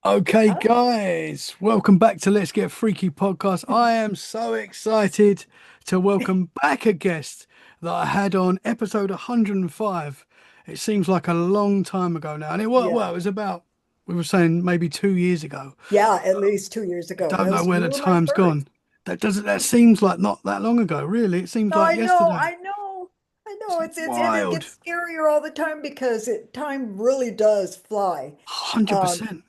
Okay, Huh? guys, welcome back to Let's Get Freaky podcast. I am so excited to welcome back a guest that I had on episode 105. It seems like a long time ago now, and Yeah. it was about, we were saying maybe 2 years ago. Yeah, at least 2 years I ago. don't know where You the were my time's first. gone. That seems like not that long ago, really. It seems No, like I know, yesterday. I know, I It's know. And it wild. gets scarier all the time because time really does fly. Um, 100%.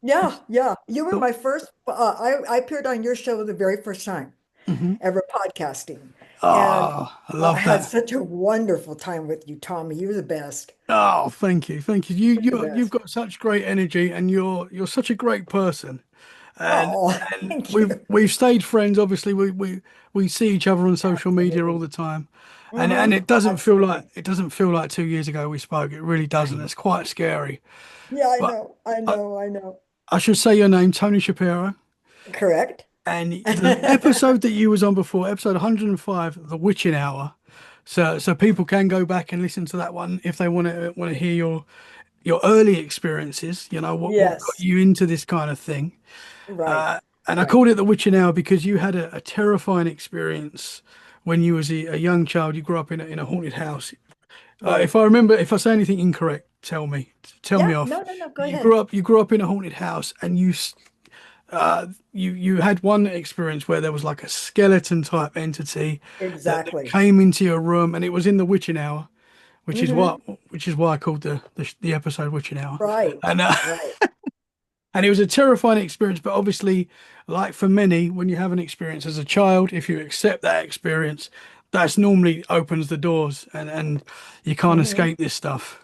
yeah, yeah. You were But, my first. I appeared on your show the very first time mhm. ever podcasting, and I I love had that. such a wonderful time with you, Tommy. You were the best. Oh, thank you, thank you. You're the You've best. got such great energy, and you're such a great person. And Oh, and thank you. we've stayed friends. Obviously, we see each other on social media all Absolutely. the time, and Hmm. Absolutely. it doesn't feel like 2 years ago we spoke. It really doesn't. It's quite scary. Yeah, I But know. I I, know. I know. I should say your name, Toni Shapiro, Correct. and the episode that you was on before, episode 105, the witching hour. So people can go back and listen to that one if they want to hear your early experiences, what got Yes, you into this kind of thing. right, Uh, and I right, called it the witching hour because you had a terrifying experience when you was a young child. You grew up in a haunted house. right. If I say anything incorrect, tell Yeah, me off. no, no, no, go But ahead. you grew up in a haunted house, and you had one experience where there was like a skeleton type entity that Exactly. came into your room, and it was in the witching hour, Hmm. which is why I called the episode witching hour. Right, And right. and it was a terrifying experience, but obviously, like for many, when you have an experience as a child, if you accept that experience, that's normally opens the doors, and you can't Hmm. escape this stuff.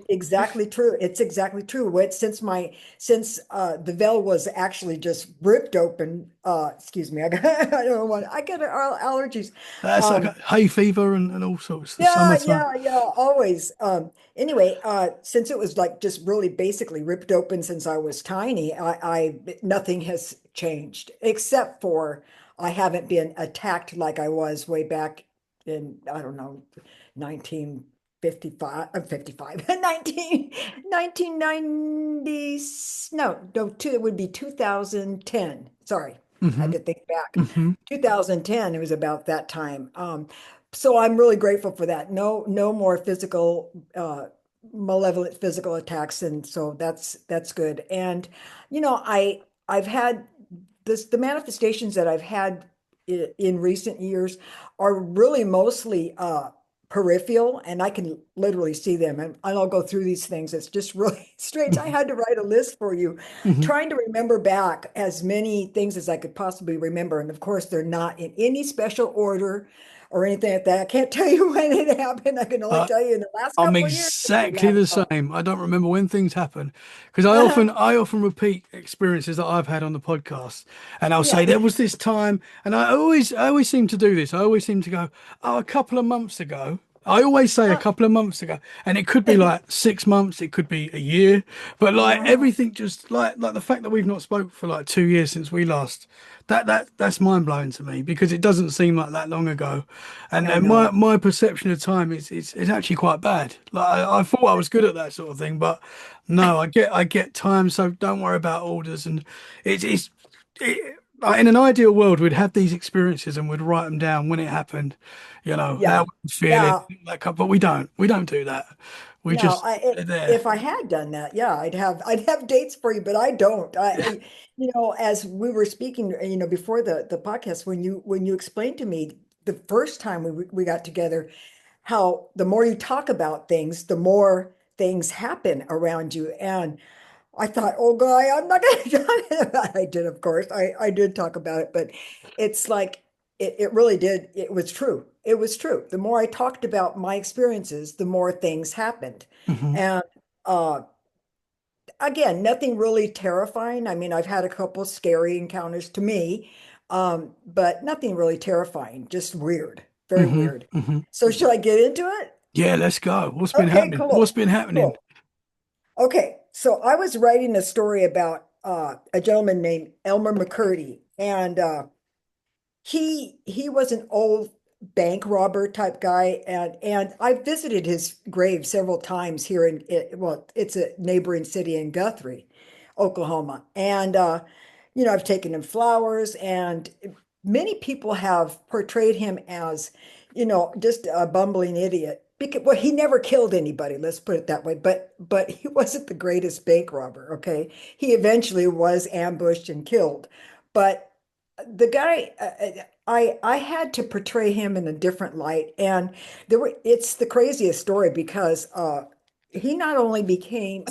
Exactly true. It's exactly true. Since the veil was actually just ripped open. Excuse me. I don't want. I get allergies. That's like Um, hay fever and all sorts. The Yeah, summertime. yeah, yeah, always. Anyway, since it was like just really basically ripped open since I was tiny, nothing has changed except for I haven't been attacked like I was way back in, I don't know, 1955, 55, 1990, no, it would be 2010. Sorry, I had Hmm. to think back. Hmm. 2010, it was about that time. So I'm really grateful for that. No more malevolent physical attacks, and so that's good. And I've had the manifestations that I've had in recent years are really mostly peripheral, and I can literally see them. And I'll go through these things. It's just really strange. I Hmm. had to write a list for you, Hmm. trying to remember back as many things as I could possibly remember. And of course, they're not in any special order or anything like that. I can't tell you when it happened. I can only Uh, tell you in the last I'm couple of years it's been exactly the happening. same. I don't remember when things happen because I often repeat experiences that I've had on the podcast, and I'll say Yeah. there was this time, and I always seem to do this. I always seem to go, oh, a couple of months ago. I always say a couple of months ago, and it could be like 6 months, it could be a year, but like Mhm. everything, just like the fact that we've not spoke for like 2 years since we last. That's mind blowing to me because it doesn't seem like that long ago, I and know. my perception of time is actually quite bad. Like I thought I was good at that sort of thing, but no, I get time, so don't worry about orders. And it's like in an ideal world, we'd have these experiences and we'd write them down when it happened, how Yeah. we feel it, Yeah. but we don't do that. We No, just they're there. if I had done that, yeah, I'd have dates for you, but I don't. As we were speaking, before the podcast, when you explained to me the first time we got together, how the more you talk about things, the more things happen around you. And I thought, oh, guy, I'm not going to talk about it. I did, of course. I did talk about it, but it's like it really did. It was true. It was true. The more I talked about my experiences, the more things happened. Hmm. And uh, again, nothing really terrifying. I mean, I've had a couple scary encounters to me, but nothing really terrifying, just weird, very Hmm. weird. Hmm. So, should I get into it? Yeah, let's go. What's been Okay, happening? What's cool. been happening? Cool. Okay, so I was writing a story about a gentleman named Elmer McCurdy, and he was an old bank robber type guy, and I visited his grave several times here well, it's a neighboring city in Guthrie. Oklahoma. And, I've taken him flowers, and many people have portrayed him as, just a bumbling idiot. Because, well, he never killed anybody, let's put it that way. But he wasn't the greatest bank robber, okay? He eventually was ambushed and killed. But the guy, I had to portray him in a different light. And it's the craziest story because he not only became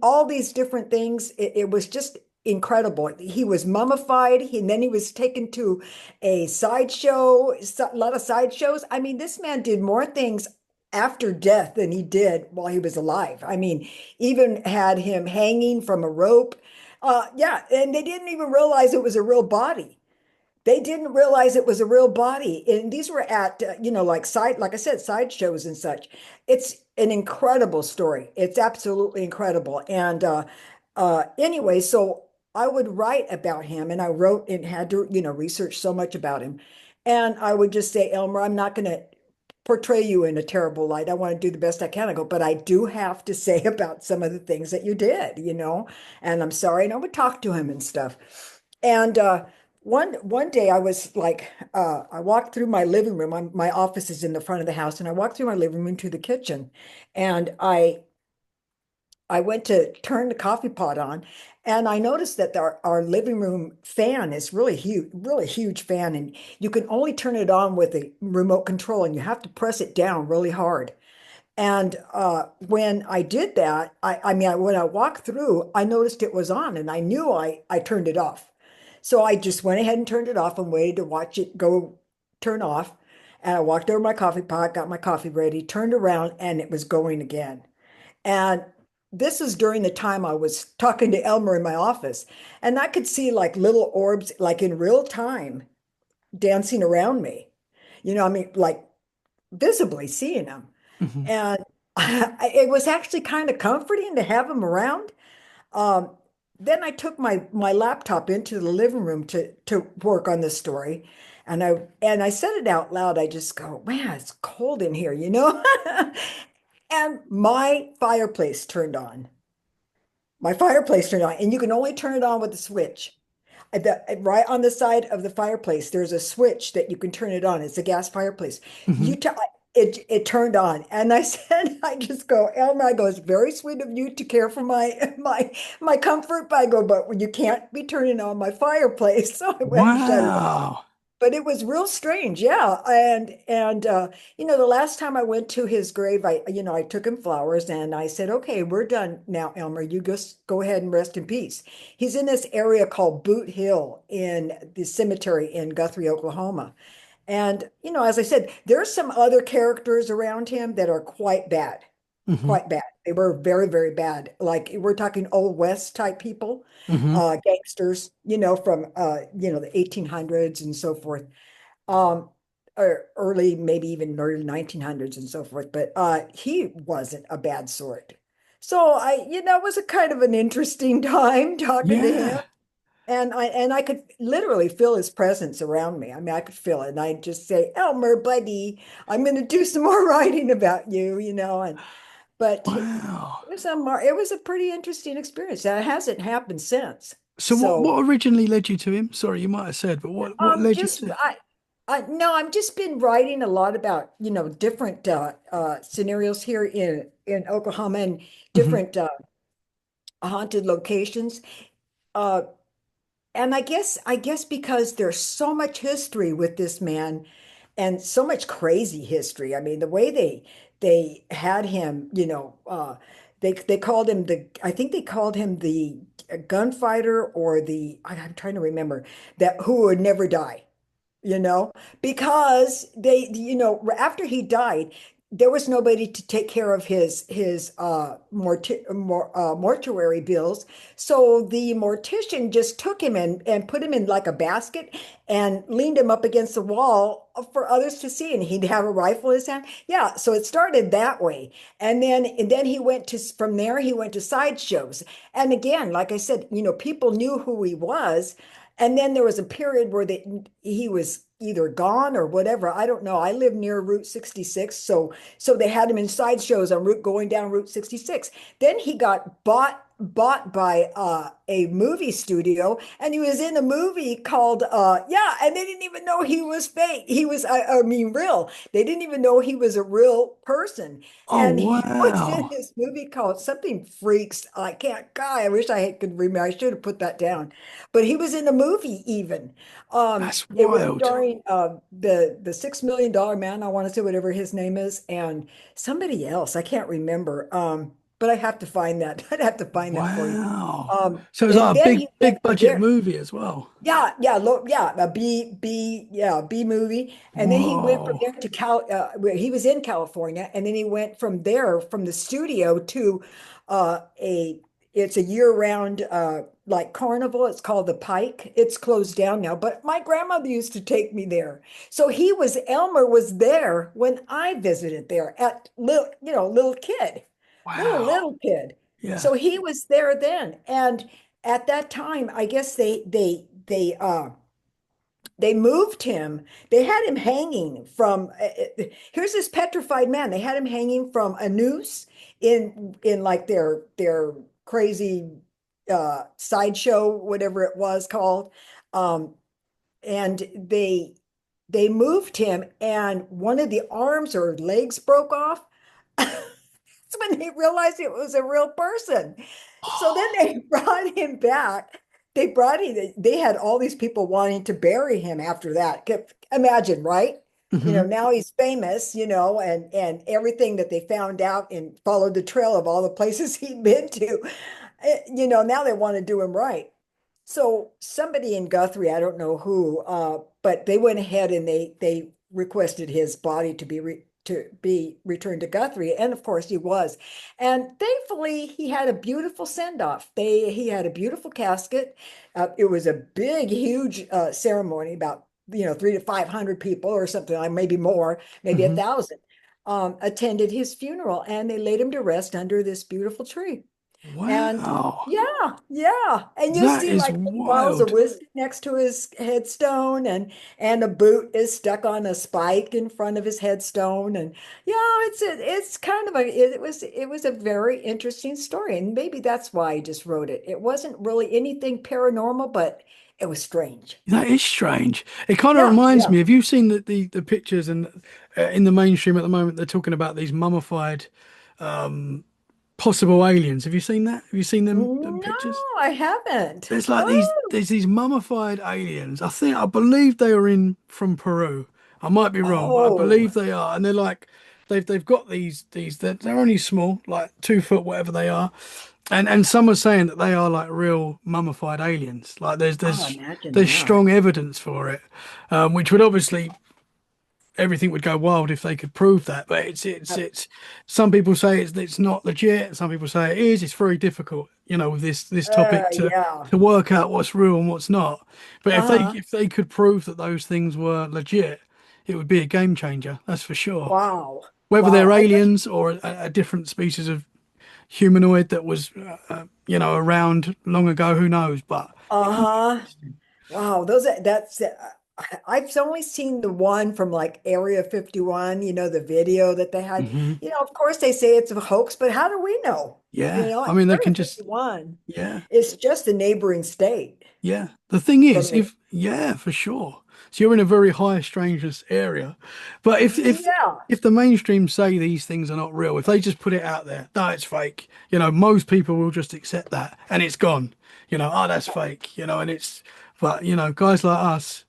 all these different things. It was just incredible. He was mummified, and then he was taken to a sideshow, a lot of sideshows. I mean, this man did more things after death than he did while he was alive. I mean, even had him hanging from a rope. Yeah, and they didn't even realize it was a real body. They didn't realize it was a real body. And these were at, like I said, sideshows and such. It's an incredible story. It's absolutely incredible. And anyway, so I would write about him, and I wrote and had to, research so much about him. And I would just say, Elmer, I'm not going to portray you in a terrible light. I want to do the best I can. I go, but I do have to say about some of the things that you did, and I'm sorry. And I would talk to him and stuff. And one day I was like, I walked through my living room. My office is in the front of the house, and I walked through my living room to the kitchen, and I went to turn the coffee pot on, and I noticed that our living room fan is really huge fan, and you can only turn it on with a remote control, and you have to press it down really hard. And when I did that, when I walked through, I noticed it was on, and I knew I turned it off. So I just went ahead and turned it off and waited to watch it go turn off. And I walked over my coffee pot, got my coffee ready, turned around, and it was going again. And this is during the time I was talking to Elmer in my office, and I could see like little orbs, like in real time, dancing around me. Like visibly seeing them. Hmm. And it was actually kind of comforting to have them around. Um, then I took my laptop into the living room to work on this story, and I said it out loud. I just go, man, it's cold in here. And my fireplace turned on. My fireplace turned on, and you can only turn it on with a switch. Right on the side of the fireplace, there's a switch that you can turn it on. It's a gas fireplace. Hmm. It turned on, and I said, I just go, Elmer, I go, it's very sweet of you to care for my comfort, but I go, but you can't be turning on my fireplace. So I went and shut it. Wow. But it was real strange, yeah. And the last time I went to his grave, I took him flowers, and I said, "Okay, we're done now, Elmer. You just go ahead and rest in peace." He's in this area called Boot Hill in the cemetery in Guthrie, Oklahoma. And as I said, there's some other characters around him that are quite bad, Hmm. quite bad. They were very, very bad. Like we're talking Old West type people, Hmm. gangsters, from the 1800s and so forth, um, or early, maybe even early 1900s and so forth. But he wasn't a bad sort. So it was a kind of an interesting time talking to him. Yeah. And I could literally feel his presence around me. I mean, I could feel it. And I'd just say, Elmer, buddy, I'm going to do some more writing about you. And but Wow. it was a pretty interesting experience. That hasn't happened since. So So what originally led you to him? Sorry, you might have said, but what led you just to? no, I've just been writing a lot about different scenarios here in Oklahoma, and Hmm. different haunted locations. Uh, And I guess because there's so much history with this man, and so much crazy history. I mean, the way they had him, they called him I think they called him the gunfighter, or I'm trying to remember, that who would never die, you know, because after he died, there was nobody to take care of his mortuary bills. So the mortician just took him and put him in like a basket and leaned him up against the wall for others to see, and he'd have a rifle in his hand. Yeah, so it started that way. And then from there he went to sideshows. And again, like I said, people knew who he was. And then there was a period where he was either gone or whatever. I don't know. I live near Route 66, so they had him in sideshows on route going down Route 66. Then he got bought bought by a movie studio, and he was in a movie called yeah, and they didn't even know he was fake. He was, I mean, real. They didn't even know he was a real person. Oh, And he was in wow. this movie called something Freaks. I can't, God, I wish I could remember. I should have put that down. But he was in a movie even. That's It was wild. starring the $6 million man, I want to say whatever his name is, and somebody else. I can't remember. But I have to find that. I'd have to find that for you. Wow. So it was And like a then he went big from budget there. movie as well. Yeah, yeah, look, yeah, a B movie, and then he went from Whoa. there to where he was in California, and then he went from there from the studio to a it's a year-round like carnival. It's called the Pike. It's closed down now, but my grandmother used to take me there. So Elmer was there when I visited there at little kid, Wow. little kid. Yeah. So he was there then, and at that time, I guess they moved him. They had him hanging from here's this petrified man. They had him hanging from a noose in like their crazy sideshow, whatever it was called. Um, and they moved him, and one of the arms or legs broke off. That's when they realized it was a real person. So then they brought him back. They had all these people wanting to bury him after that. Imagine, right? Hmm. Now he's famous, and everything that they found out and followed the trail of all the places he'd been to. Now they want to do him right. So somebody in Guthrie, I don't know who, but they went ahead and they requested his body to be returned to Guthrie, and of course he was. And thankfully, he had a beautiful send off. He had a beautiful casket. It was a big, huge ceremony, about 300 to 500 people or something, like maybe more, maybe Hmm. 1,000. Attended his funeral, and they laid him to rest under this beautiful tree. And Wow. yeah, yeah. And you That see is like vials of wild. whiskey next to his headstone, and a boot is stuck on a spike in front of his headstone. And yeah, it's kind of it was a very interesting story. And maybe that's why I just wrote it. It wasn't really anything paranormal, but it was strange. That is strange. It kind of Yeah, reminds yeah. me. Have you seen the pictures and in the mainstream at the moment they're talking about these mummified possible aliens. Have you seen that? Have you seen them No, pictures? I haven't. There's like Oh, there's these mummified aliens. I believe they are in from Peru. I might be wrong, but I oh, believe they are. And they're like they've got these they're only small, like 2 foot, whatever they are. And some are saying that they are like real mummified aliens. Like oh, imagine there's that. strong evidence for it, which would obviously everything would go wild if they could prove that. But it's some people say it's not legit. Some people say it is. It's very difficult, with this topic Yeah. to work out what's real and what's not. But Uh-huh. if they could prove that those things were legit, it would be a game changer. That's for sure. Wow. Whether Wow. they're I wish. aliens or a different species of humanoid that was, around long ago, who knows? But it would be Uh-huh. interesting. Wow. I've only seen the one from like Area 51, the video that they had. Hmm. Of course they say it's a hoax, but how do we know? Yeah, I mean they Area can just 51 yeah. is just a neighboring state Yeah. The thing from is, me. yeah, for sure. So you're in a very high strangeness area. But Yeah. if the mainstream say these things are not real, if they just put it out there, no, it's fake, most people will just accept that and it's gone. Oh, that's fake, and but guys like us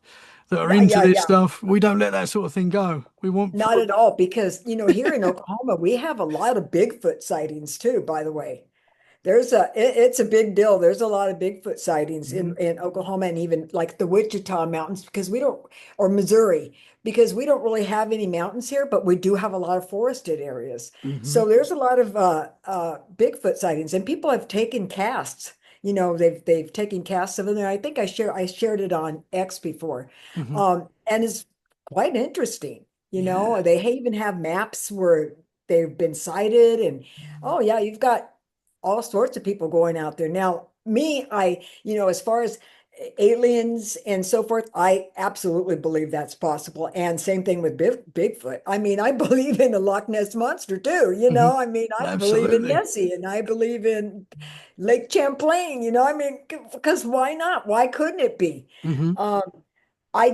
that are Yeah, into yeah, this yeah. stuff, we don't let that sort of thing go. We want Not proof. at all, because here in Oklahoma, we have a lot of Bigfoot sightings too, by the way. It's a big deal. There's a lot of Bigfoot sightings Hmm. in Oklahoma, and even like the Wichita Mountains, because we don't, or Missouri, because we don't really have any mountains here, but we do have a lot of forested areas. Hmm. So there's a lot of Bigfoot sightings, and people have taken casts. They've taken casts of them. And I think I shared it on X before, Hmm. and it's quite interesting. Yeah. They even have maps where they've been sighted, and oh yeah, you've got all sorts of people going out there. Now, me, as far as aliens and so forth, I absolutely believe that's possible. And same thing with Bigfoot. I mean, I believe in the Loch Ness Monster too. Hmm. I mean, I believe in Absolutely. Nessie and I believe in Lake Champlain. I mean, because why not? Why couldn't it be? Hmm. Um, I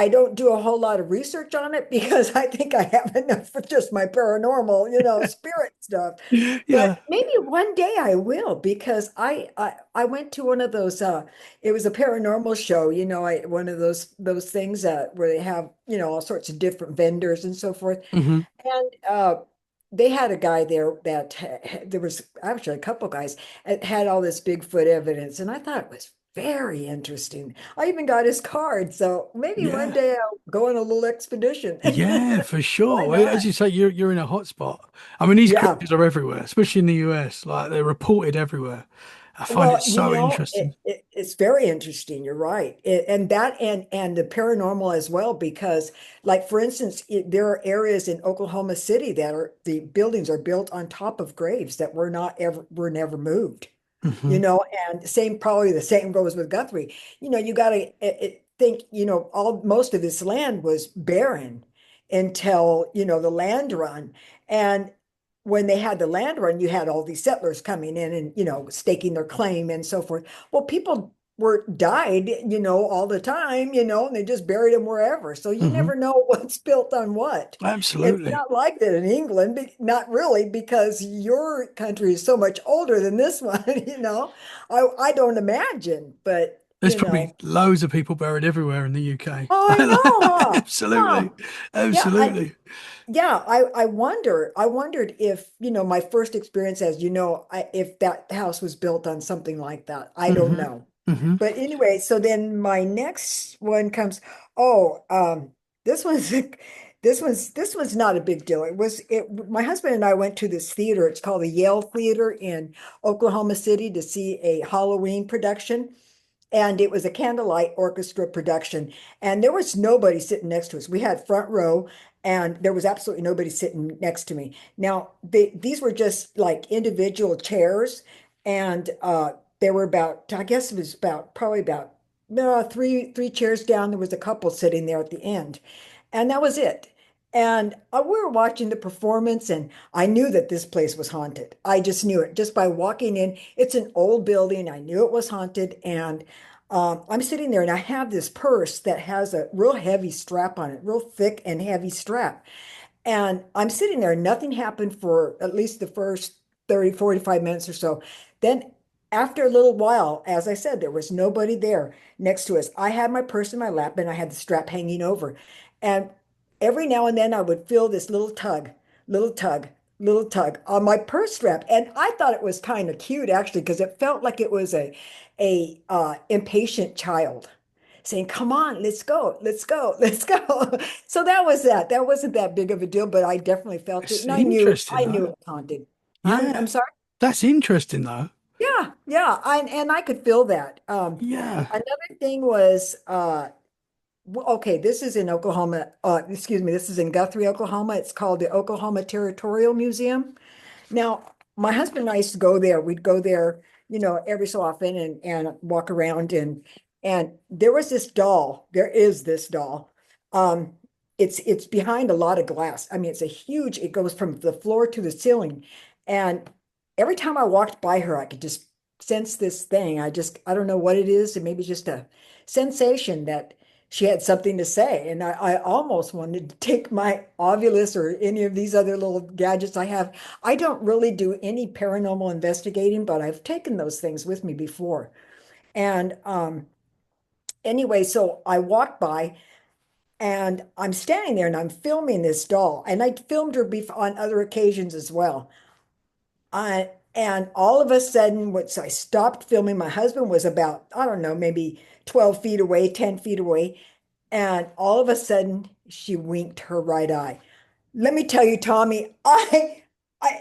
don't do a whole lot of research on it because I think I have enough for just my paranormal, spirit stuff. Yeah. But maybe one day I will because I went to one of those it was a paranormal show, one of those things where they have, all sorts of different vendors and so forth. Hmm. And they had a guy there that there was actually a couple guys that had all this Bigfoot evidence, and I thought it was very interesting. I even got his card, so maybe one Yeah. day I'll go on a little expedition. Yeah, for Why sure. Well, as not? you say, you're in a hot spot. I mean, these Yeah. creatures are everywhere, especially in the US. Like they're reported everywhere. I find it Well, so interesting. it's very interesting. You're right, and that and the paranormal as well, because, like for instance, there are areas in Oklahoma City that are the buildings are built on top of graves that were never moved. Hmm. And probably the same goes with Guthrie. You got to think, all most of this land was barren until, the land run. And when they had the land run, you had all these settlers coming in and, staking their claim and so forth. Well, people were died, all the time, and they just buried them wherever. So you Hmm. never know what's built on what. It's Absolutely. not like that in England, not really, because your country is so much older than this one, I don't imagine, but There's probably loads of people buried everywhere in the UK. oh, I know, huh? Absolutely. Huh. Yeah, Absolutely. I wondered if, my first experience as, if that house was built on something like that. I don't Hmm. know. Hmm. But anyway, so then my next one comes, oh, this one's this one's not a big deal. My husband and I went to this theater. It's called the Yale Theater in Oklahoma City to see a Halloween production. And it was a candlelight orchestra production. And there was nobody sitting next to us. We had front row, and there was absolutely nobody sitting next to me. Now, these were just like individual chairs, and there were about, I guess it was about probably about no, three chairs down. There was a couple sitting there at the end, and that was it. And we were watching the performance, and I knew that this place was haunted. I just knew it just by walking in. It's an old building. I knew it was haunted, and I'm sitting there, and I have this purse that has a real heavy strap on it, real thick and heavy strap. And I'm sitting there, nothing happened for at least the first 30, 45 minutes or so. Then, after a little while, as I said, there was nobody there next to us. I had my purse in my lap and I had the strap hanging over. And every now and then I would feel this little tug, little tug on my purse strap. And I thought it was kind of cute actually, because it felt like it was a impatient child saying, "Come on, let's go, let's go, let's go." So that was that. That wasn't that big of a deal, but I definitely felt it, It's and I knew interesting I knew though. it was haunted. I'm Yeah. sorry. That's interesting though. Yeah, yeah, and I could feel that. Yeah. Another thing was, okay, this is in Oklahoma. Excuse me, this is in Guthrie, Oklahoma. It's called the Oklahoma Territorial Museum. Now, my husband and I used to go there. We'd go there, every so often and walk around and there was this doll. There is this doll. Um, it's behind a lot of glass. I mean, it's a huge, it goes from the floor to the ceiling. And every time I walked by her, I could just sense this thing. I don't know what it is. And maybe just a sensation that she had something to say. And I almost wanted to take my Ovilus or any of these other little gadgets I have. I don't really do any paranormal investigating, but I've taken those things with me before. And anyway, so I walked by and I'm standing there and I'm filming this doll. And I filmed her on other occasions as well. And all of a sudden, once I stopped filming, my husband was about, I don't know, maybe 12 feet away, 10 feet away. And all of a sudden, she winked her right eye. Let me tell you, Tommy,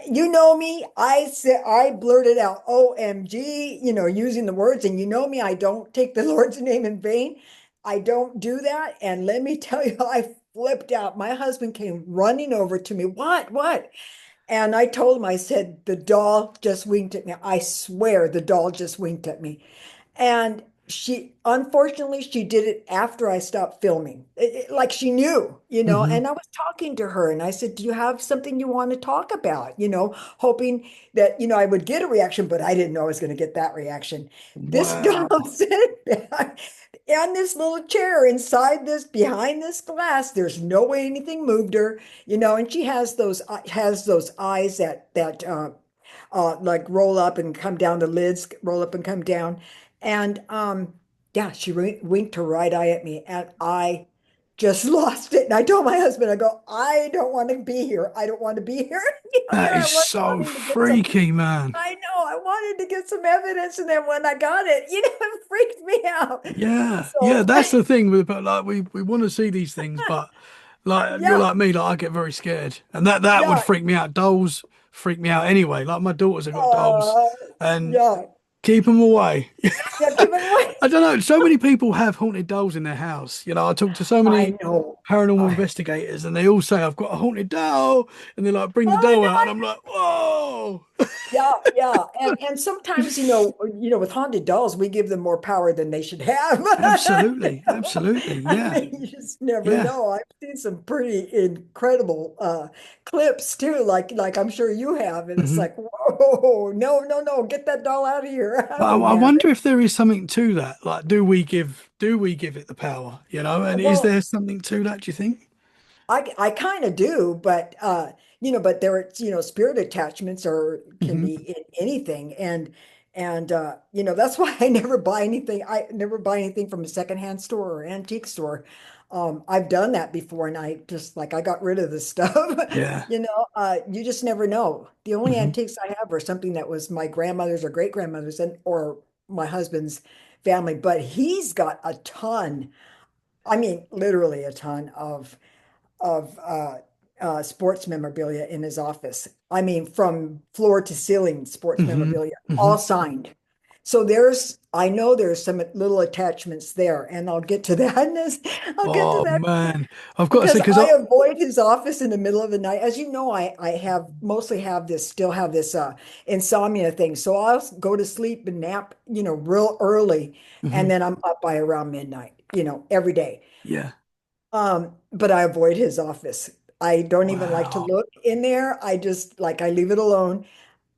you know me. I said, I blurted out, OMG, using the words, and you know me, I don't take the Lord's name in vain. I don't do that. And let me tell you, I flipped out. My husband came running over to me. What? And I told him, I said, the doll just winked at me. I swear the doll just winked at me. And she unfortunately she did it after I stopped filming. Like she knew, Hmm. and I was talking to her and I said, "Do you have something you want to talk about?" Hoping that, I would get a reaction, but I didn't know I was going to get that reaction. This doll Wow. sitting back on this little chair inside this behind this glass. There's no way anything moved her, and she has those eyes that like roll up and come down, the lids roll up and come down. And yeah, she winked her right eye at me, and I just lost it. And I told my husband, I go, I don't want to be here. I don't want to be here. That Here I is was so wanting to get some. freaky, man. I know I wanted to get some evidence, and then when I got it, it freaked me out. Yeah, yeah, So that's the thing with, but like we want to see these things, but like you're yeah, like me, like I get very scared, and that would yeah, freak me out. Dolls freak me out anyway. Like my daughters have got dolls, uh, and yeah, keep them away. yeah. Keep it away. I don't know. So many people have haunted dolls in their house. I talk to so many I know. paranormal I investigators, and they all say I've got a haunted doll, and they like bring the I doll out, and know. I'm like, whoa. Yeah, yeah. And sometimes, with haunted dolls, we give them more power than they should have. Absolutely, absolutely, I yeah, mean, you just never yeah. know. I've seen some pretty incredible clips too, like I'm sure you have. And it's Hmm. like, whoa, no, no, no, get that doll out of here. I But wouldn't I have wonder it. if there is something to that. Like, do we give it the power? And is Well, there something to that, do you think? I kind of do, but there it's, spirit attachments or can Hmm. be in anything. And that's why I never buy anything. I never buy anything from a secondhand store or antique store. I've done that before and I just like I got rid of the stuff. Yeah. You just never know. The only Hmm. antiques I have are something that was my grandmother's or great grandmother's and or my husband's family, but he's got a ton. I mean, literally a ton of sports memorabilia in his office. I mean, from floor to ceiling sports Hmm. memorabilia, Hmm. all signed. So I know there's some little attachments there, and I'll get to that. I'll get to Oh that man, I've got to say because because I avoid his office in the middle of the night. As you know, I still have this insomnia thing. So I'll go to sleep and nap, real early, and Mhm. then I'm up by around midnight, every day. Yeah. But I avoid his office. I don't even like to Wow. look in there. I just like I leave it alone.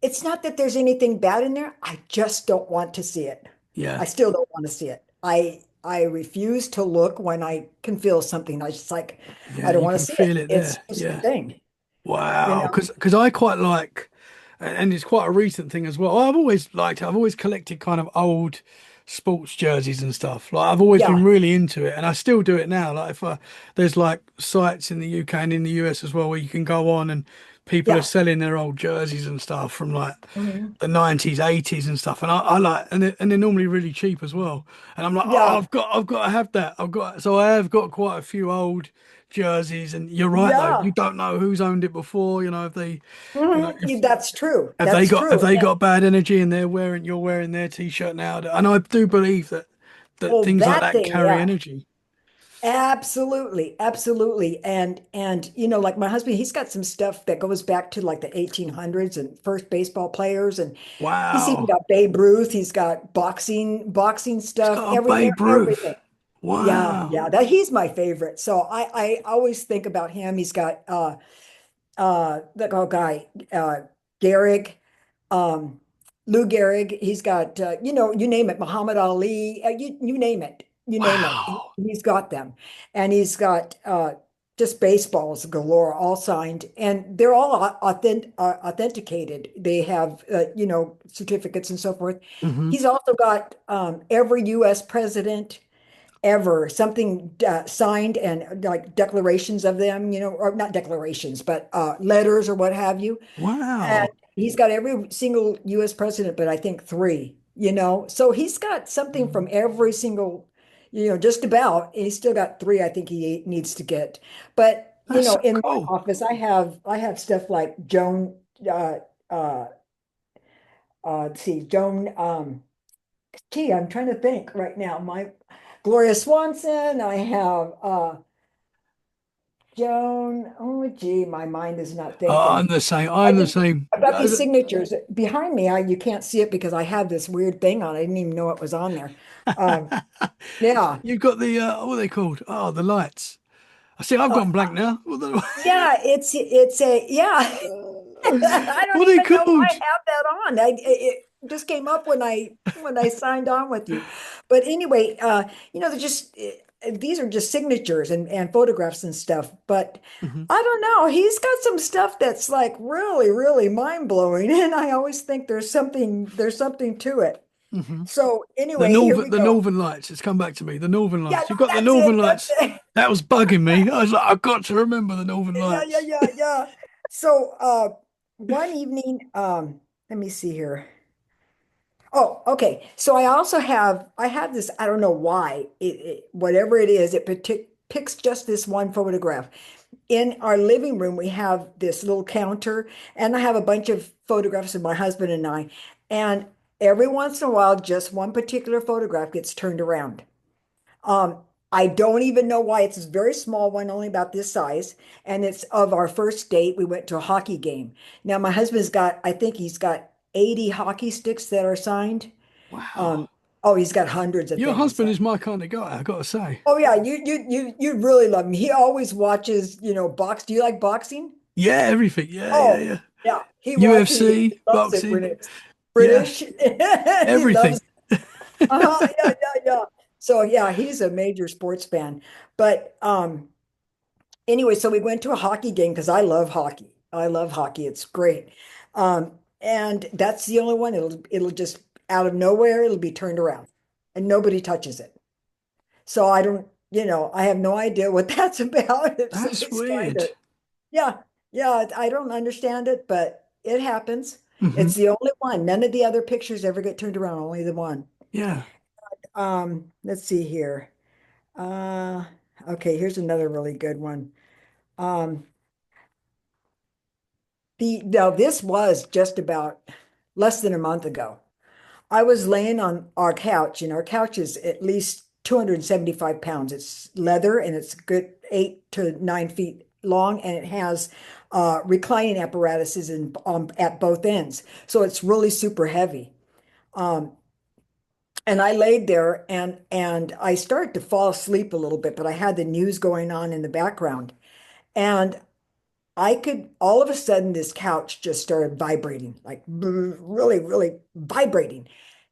It's not that there's anything bad in there. I just don't want to see it. Yeah. I still don't want to see it. I refuse to look when I can feel something. I just like Yeah. I don't You want to can see it. feel it It's there. just a Yeah. thing, you Wow. know? Because I quite like, and it's quite a recent thing as well. I've always liked it. I've always collected kind of old sports jerseys and stuff. Like I've always Yeah, been really into it, and I still do it now. Like if there's like sites in the UK and in the US as well where you can go on and people are yeah. selling their old jerseys and stuff from like Mhm. the 90s, 80s and stuff. And I like, and they're normally really cheap as well. And I'm like, oh, Yeah, I've got to have that. So I have got quite a few old jerseys. And you're right though, yeah. you don't know who's owned it before. If they, if That's true. have they That's got have true. they got bad energy and you're wearing their t-shirt now. And I do believe that Well, things like that that thing, carry yeah. energy. Absolutely, absolutely. And like my husband, he's got some stuff that goes back to like the 1800s and first baseball players and he's even Wow. got Babe Ruth, he's got boxing It's stuff, got a Babe Ruth. everything. Yeah, Wow. yeah, that he's my favorite. So I always think about him. He's got the guy Gehrig, um Lou Gehrig. He's got you name it, Muhammad Ali, you name it, Wow. he's got them. And he's got just baseballs galore, all signed, and they're all authenticated. They have certificates and so forth. Hmm. He's also got every US president ever, something signed, and like declarations of them, or not declarations, but letters or what have you. And Wow. he's got every single US president, but I think three, So he's got something from every single, just about. And he's still got three I think he needs to get. But, That's so in my cool. office, I have stuff like uh, uh, let's see, I'm trying to think right now. My Gloria Swanson, I have Joan, oh gee, my mind is not I'm thinking. the same. I I'm the just, same. I've got these signatures behind me. You can't see it because I have this weird thing on. I didn't even know it was on there. Um, yeah. You've got the what are they called? Oh, the lights. I see. I've Uh, gone blank now. yeah, it's a yeah. I don't What are they even know why I called? have that on. It just came up when I signed on with you. But anyway, they're just these are just signatures and photographs and stuff. But Hmm. I don't know. He's got some stuff that's like really, really mind blowing, and I always think there's something to it. Hmm. So anyway, here we The go. Northern Lights. It's come back to me. The Northern Yeah, Lights. no, You've got the that's it. Northern That's Lights. it. That was bugging me. I was like, I've got to remember the Northern Yeah, yeah, Lights. yeah, yeah. So one evening, let me see here. Oh, okay. So I have this, I don't know why, whatever it is, picks just this one photograph. In our living room, we have this little counter, and I have a bunch of photographs of my husband and I. And every once in a while, just one particular photograph gets turned around. Um, I don't even know why. It's a very small one, only about this size, and it's of our first date. We went to a hockey game. Now, my husband's got, I think he's got 80 hockey sticks that are signed. Wow. Um, oh, he's got hundreds of Your things. husband is my kind of guy, I've got to say. Oh yeah, you really love him. He always watches, box. Do you like boxing? Yeah, everything. Yeah, yeah, Oh, yeah. yeah. He UFC, loves it when boxing. it's Yeah, British. He everything. loves yeah, yeah, yeah. So yeah, he's a major sports fan. But anyway, so we went to a hockey game because I love hockey. I love hockey. It's great. And that's the only one. It'll just out of nowhere, it'll be turned around and nobody touches it. So I don't, I have no idea what that's about. If That's somebody's trying to, weird. yeah, yeah, I don't understand it, but it happens. Hmm. It's the only one. None of the other pictures ever get turned around, only the one. Yeah. Let's see here. Uh, okay, here's another really good one. Um, now this was just about less than a month ago. I was laying on our couch, and our couch is at least 275 pounds. It's leather and it's good 8 to 9 feet long, and it has reclining apparatuses at both ends. So it's really super heavy. Um, and I laid there and I started to fall asleep a little bit, but I had the news going on in the background. And I could all of a sudden this couch just started vibrating, like really, really vibrating.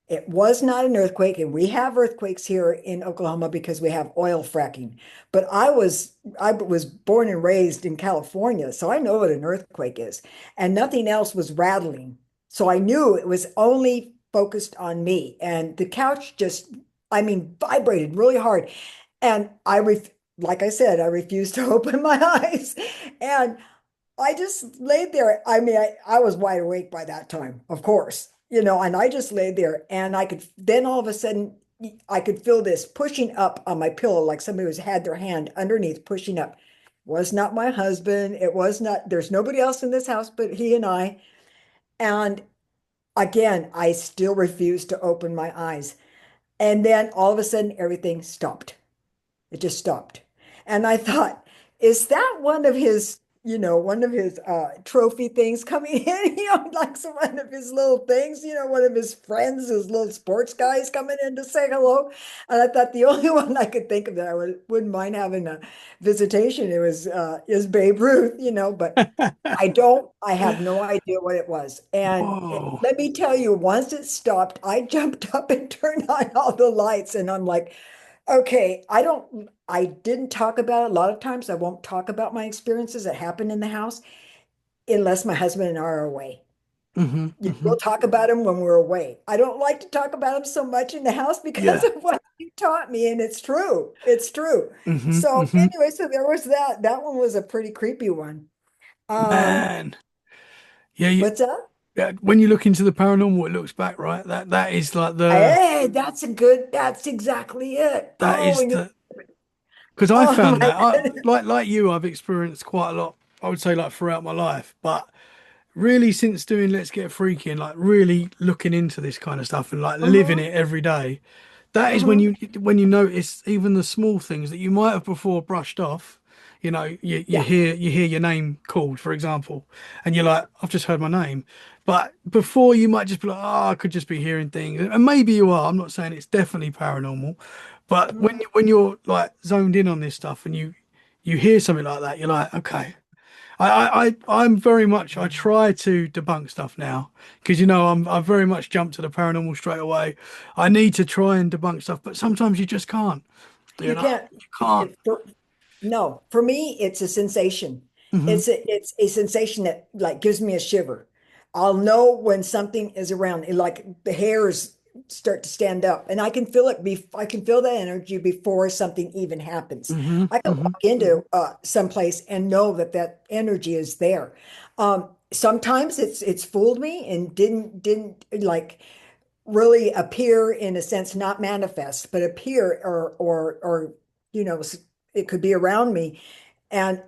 It was not an earthquake, and we have earthquakes here in Oklahoma because we have oil fracking. But I was born and raised in California, so I know what an earthquake is. And nothing else was rattling. So I knew it was only focused on me. And the couch just, I mean, vibrated really hard. And like I said, I refused to open my eyes. And I just laid there. I mean, I was wide awake by that time, of course, and I just laid there and then all of a sudden, I could feel this pushing up on my pillow, like somebody was had their hand underneath pushing up. Was not my husband. It was not, there's nobody else in this house but he and I. And again, I still refused to open my eyes. And then all of a sudden, everything stopped. It just stopped. And I thought, is that one of his trophy things coming in, like one of his little things, one of his friends, his little sports guys coming in to say hello. And I thought the only one I could think of that wouldn't mind having a visitation, it was is Babe Ruth, but I have no idea what it was. And Whoa. let me tell you, once it stopped, I jumped up and turned on all the lights and I'm like, okay, I didn't talk about it. A lot of times I won't talk about my experiences that happen in the house unless my husband and I are away. Hmm. Hmm. We'll talk about them when we're away. I don't like to talk about them so much in the house because Yeah. of what you taught me, and it's true. It's true. Hmm. So Hmm. anyway, so there was that. That one was a pretty creepy one. Um, Man. Yeah, what's that? yeah. When you look into the paranormal, it looks back, right? That is like Hey, that's exactly it. that Oh, is and you, the because I oh found my that I goodness. like you, I've experienced quite a lot. I would say like throughout my life, but really since doing Let's Get Freaky and like really looking into this kind of stuff and like living Uh-huh, it every day, that is uh-huh, when you notice even the small things that you might have before brushed off. You Yeah, hear your name called, for example, and you're like, I've just heard my name. But before you might just be like, oh, I could just be hearing things. And maybe you are. I'm not saying it's definitely paranormal. But mhm. when you're like zoned in on this stuff and you hear something like that, you're like, okay. I'm very much I try to debunk stuff now because I've very much jumped to the paranormal straight away. I need to try and debunk stuff, but sometimes you just can't. You can't. You can't. No, for me, it's a sensation. Hmm. It's a sensation that like gives me a shiver. I'll know when something is around, like the hairs start to stand up, and I can feel it. I can feel that energy before something even happens. Hmm. I can Hmm. walk into someplace and know that that energy is there. Sometimes it's fooled me and didn't like really appear in a sense, not manifest, but appear or you know, it could be around me and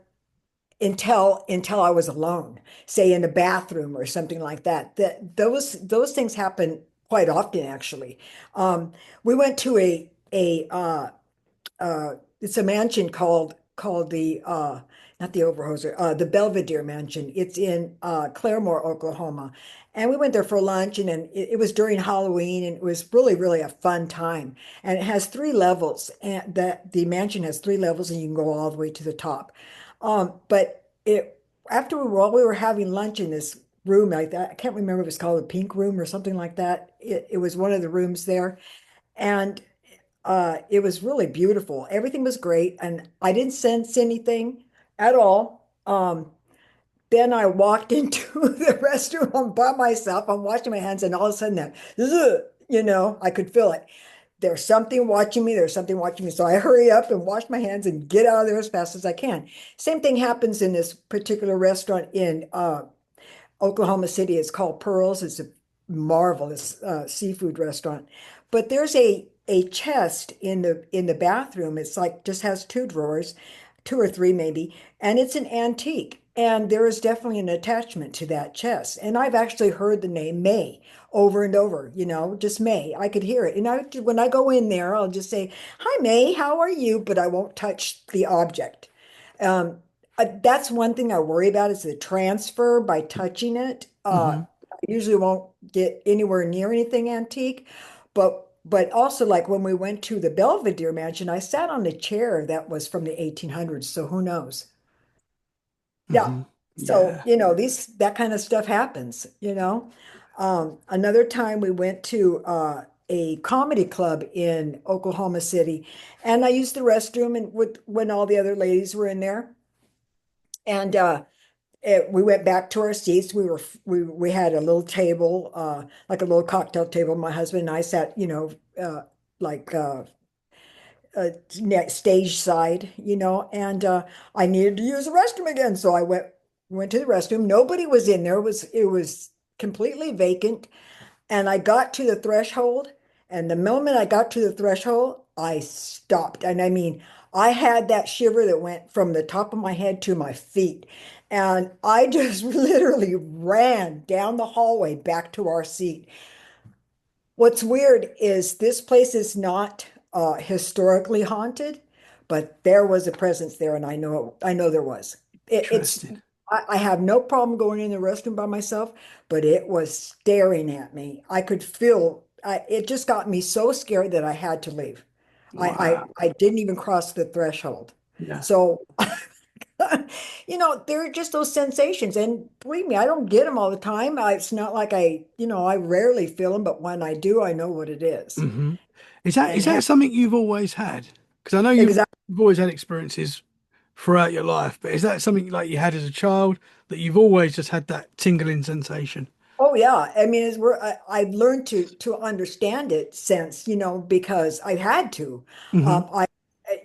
until I was alone, say in a bathroom or something like that. That those things happen quite often actually. We went to it's a mansion called the not the Overhoser, the Belvedere Mansion. It's in Claremore, Oklahoma. And we went there for lunch, and then it was during Halloween, and it was really a fun time. And it has three levels, and the mansion has three levels, and you can go all the way to the top. But it after while we were having lunch in this room like that, I can't remember if it's called the Pink Room or something like that. It was one of the rooms there, and it was really beautiful. Everything was great, and I didn't sense anything at all. Then I walked into the restroom. I'm by myself. I'm washing my hands, and all of a sudden, that, "Ugh," I could feel it. There's something watching me. There's something watching me. So I hurry up and wash my hands and get out of there as fast as I can. Same thing happens in this particular restaurant in Oklahoma City. It's called Pearls. It's a marvelous seafood restaurant. But there's a chest in the bathroom. It's like just has two drawers, two or three maybe, and it's an antique. And there is definitely an attachment to that chest. And I've actually heard the name May over and over, just May. I could hear it. And when I go in there, I'll just say, "Hi, May, how are you?" But I won't touch the object. Um, that's one thing I worry about is the transfer by touching it. Hmm. I usually won't get anywhere near anything antique, but also like when we went to the Belvedere Mansion, I sat on a chair that was from the 1800s, so who knows? Yeah. Hmm. So, Yeah. these that kind of stuff happens. Another time we went to a comedy club in Oklahoma City, and I used the restroom and when all the other ladies were in there. And we went back to our seats. We had a little table, like a little cocktail table. My husband and I sat, like stage side, and I needed to use the restroom again. So I went to the restroom. Nobody was in there. It was completely vacant. And I got to the threshold, and the moment I got to the threshold, I stopped. And I mean, I had that shiver that went from the top of my head to my feet. And I just literally ran down the hallway back to our seat. What's weird is this place is not historically haunted, but there was a presence there, and I know there was. It's Interesting. I have no problem going in the restroom by myself, but it was staring at me. I could feel it just got me so scared that I had to leave. Wow. I didn't even cross the threshold. Yeah. So there are just those sensations. And believe me, I don't get them all the time. It's not like I rarely feel them, but when I do, I know what it is. Hmm. Is that And something you've always had? Because I know exactly. you've always had experiences throughout your life, but is that something like you had as a child that you've always just had that tingling sensation? Oh yeah. I mean, I've learned to understand it since, because I had to. Hmm. I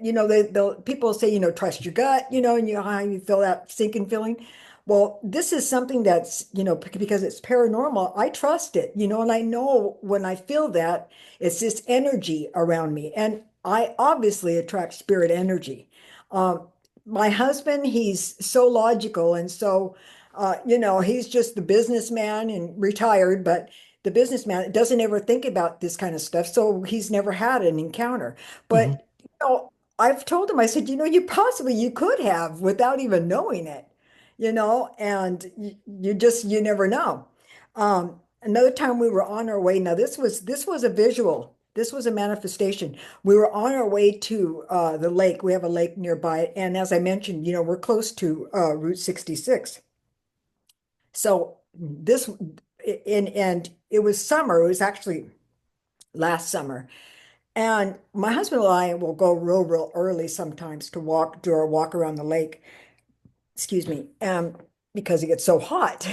the people say, trust your gut, and how you feel that sinking feeling. Well, this is something that's, because it's paranormal, I trust it, and I know when I feel that it's this energy around me. And I obviously attract spirit energy. Um, my husband, he's so logical and so he's just the businessman and retired, but the businessman doesn't ever think about this kind of stuff. So he's never had an encounter. Hmm. But I've told him, I said, you could have without even knowing it, and you never know. Another time we were on our way. Now this was a visual. This was a manifestation. We were on our way to the lake. We have a lake nearby, and as I mentioned, we're close to Route 66. So and it was summer. It was actually last summer. And my husband and I will go real early sometimes to do our walk around the lake, excuse me, because it gets so hot,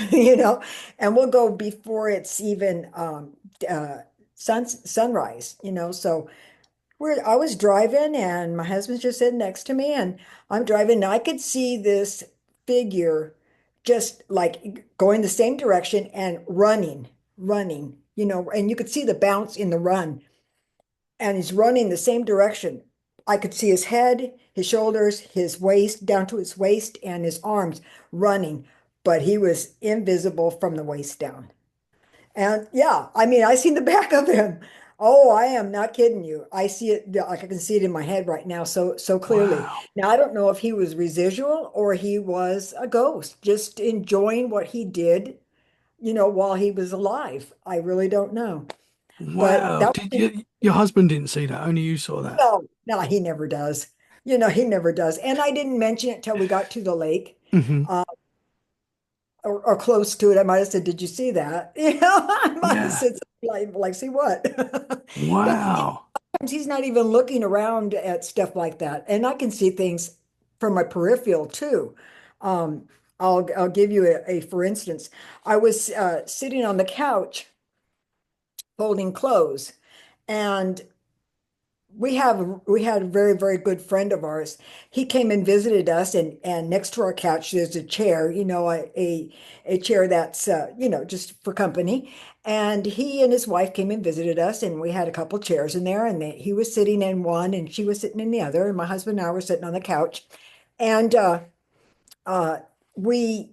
and we'll go before it's even uh, sunrise, So I was driving and my husband's just sitting next to me and I'm driving and I could see this figure just like going the same direction and running, and you could see the bounce in the run and he's running the same direction. I could see his head, his shoulders, his waist, down to his waist, and his arms running, but he was invisible from the waist down. And yeah, I mean, I seen the back of him. Oh, I am not kidding you. I see it like I can see it in my head right now, so clearly. Wow. Now I don't know if he was residual or he was a ghost, just enjoying what he did, while he was alive. I really don't know. But Wow. that Did was your husband didn't see that? Only you saw that. No, no, he never does. He never does. And I didn't mention it till we got to the lake, Hmm. uh, or close to it. I might have said, "Did you see that?" I might have Yeah. said something like "See what?" But Wow. sometimes he's not even looking around at stuff like that, and I can see things from my peripheral too. Um, I'll give you a for instance. I was sitting on the couch folding clothes, and we had a very good friend of ours. He came and visited us, and next to our couch there's a chair, a chair that's just for company. And he and his wife came and visited us, and we had a couple chairs in there, and he was sitting in one, and she was sitting in the other, and my husband and I were sitting on the couch, and uh, we,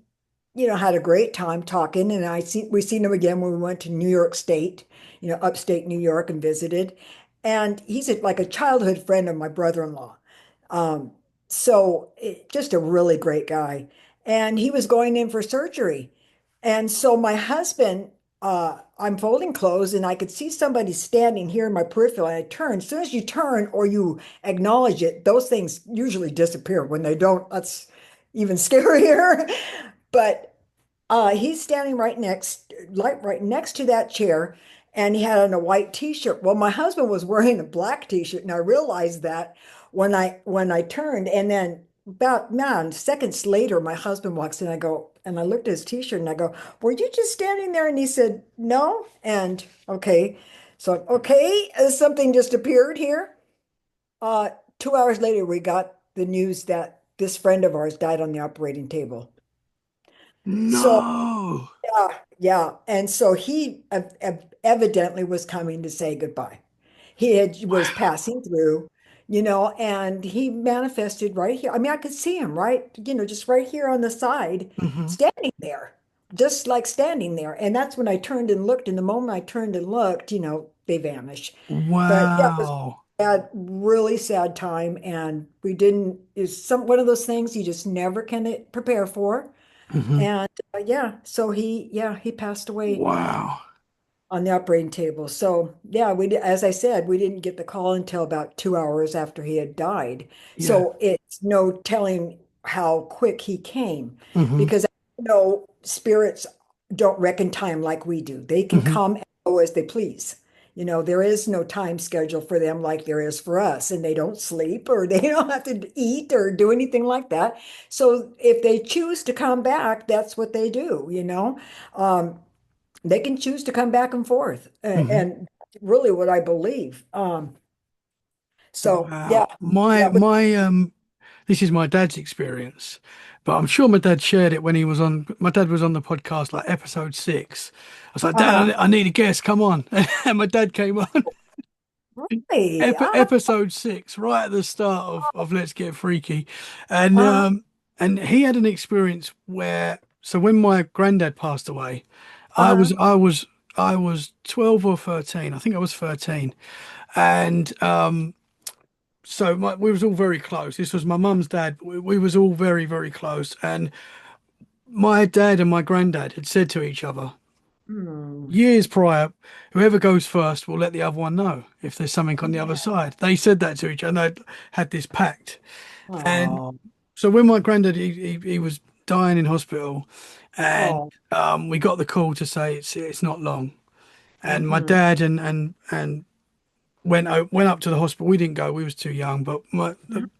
had a great time talking, and we seen him again when we went to New York State, upstate New York, and visited. And he's like a childhood friend of my brother-in-law. Um, just a really great guy. And he was going in for surgery. And so my husband, I'm folding clothes and I could see somebody standing here in my peripheral. And I turn. As soon as you turn or you acknowledge it, those things usually disappear. When they don't, that's even scarier. But he's standing right next to that chair, and he had on a white t-shirt. Well, my husband was wearing a black t-shirt, and I realized that when I turned, and then about man seconds later, my husband walks in. I go, and I looked at his t-shirt, and I go, "Were you just standing there?" And he said, "No." And okay, so okay, something just appeared here. 2 hours later, we got the news that this friend of ours died on the operating table. So No. yeah. And so he evidently was coming to say goodbye. Was Wow. passing through, and he manifested right here. I mean, I could see him right, just right here on the side, Hmm. standing there, just like standing there. And that's when I turned and looked. And the moment I turned and looked, they vanished. But yeah, it was Wow. a really sad time. And we didn't, it's one of those things you just never can prepare for. Hmm. And yeah, so he passed away Wow. on the operating table. So yeah, as I said, we didn't get the call until about 2 hours after he had died. Yeah. So it's no telling how quick he came, Hmm. because spirits don't reckon time like we do. They can Hmm. come and go as they please. There is no time schedule for them like there is for us, and they don't sleep or they don't have to eat or do anything like that. So if they choose to come back, that's what they do. Um, they can choose to come back and forth, Hmm. and really what I believe. So yeah, Wow. yeah, but This is my dad's experience, but I'm sure my dad shared it when my dad was on the podcast, like episode 6. I was like, Dad, uh-huh. I need a guest, come on. And my dad came on Hey, episode 6, right at the start of Let's Get Freaky. And, uh-huh, um, and he had an experience so when my granddad passed away, I was, uh-huh, I was, I was 12 or 13. I think I was 13. And, we was all very close. This was my mum's dad. We was all very, very close. And my dad and my granddad had said to each other Hmm. years prior, whoever goes first will let the other one know if there's something on the other Yeah. side. They said that to each other. They had this pact. And Oh, so when my granddad he was dying in hospital, and oh. we got the call to say it's not long. And my Hmm. dad and went up to the hospital. We didn't go. We was too young, but the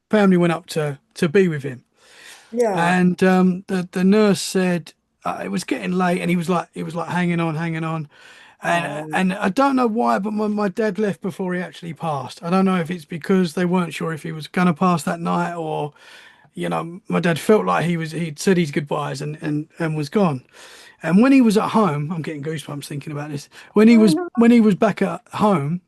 family went up to be with him. Yeah. And the nurse said it was getting late, and he was like hanging on. Oh. And I don't know why, but my dad left before he actually passed. I don't know if it's because they weren't sure if he was gonna pass that night, or my dad felt like he'd said his goodbyes and was gone. And when he was at home, I'm getting goosebumps thinking about this. Mhm. When he was back at home,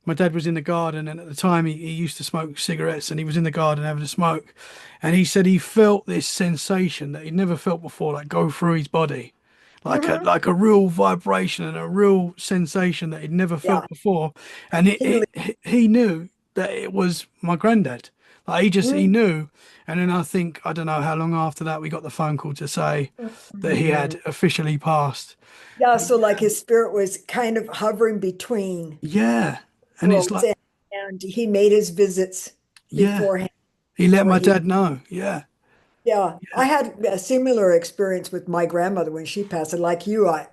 my dad was in the garden, and at the time he used to smoke cigarettes, and he was in the garden having a smoke, and he said he felt this sensation that he'd never felt before, like go through his body, Mhm. like a real vibration and a real sensation that he'd never Yeah. felt before, and Healing. he knew that it was my granddad. Like he Mhm. knew, and then I don't know how long after that we got the phone call to say that he Mhm. had officially passed. Yeah, And so like his spirit was kind of hovering between yeah, and it's worlds, like and he made his visits yeah, beforehand he let before my he. dad know. Yeah. Yeah, I had a similar experience with my grandmother when she passed. And like you, I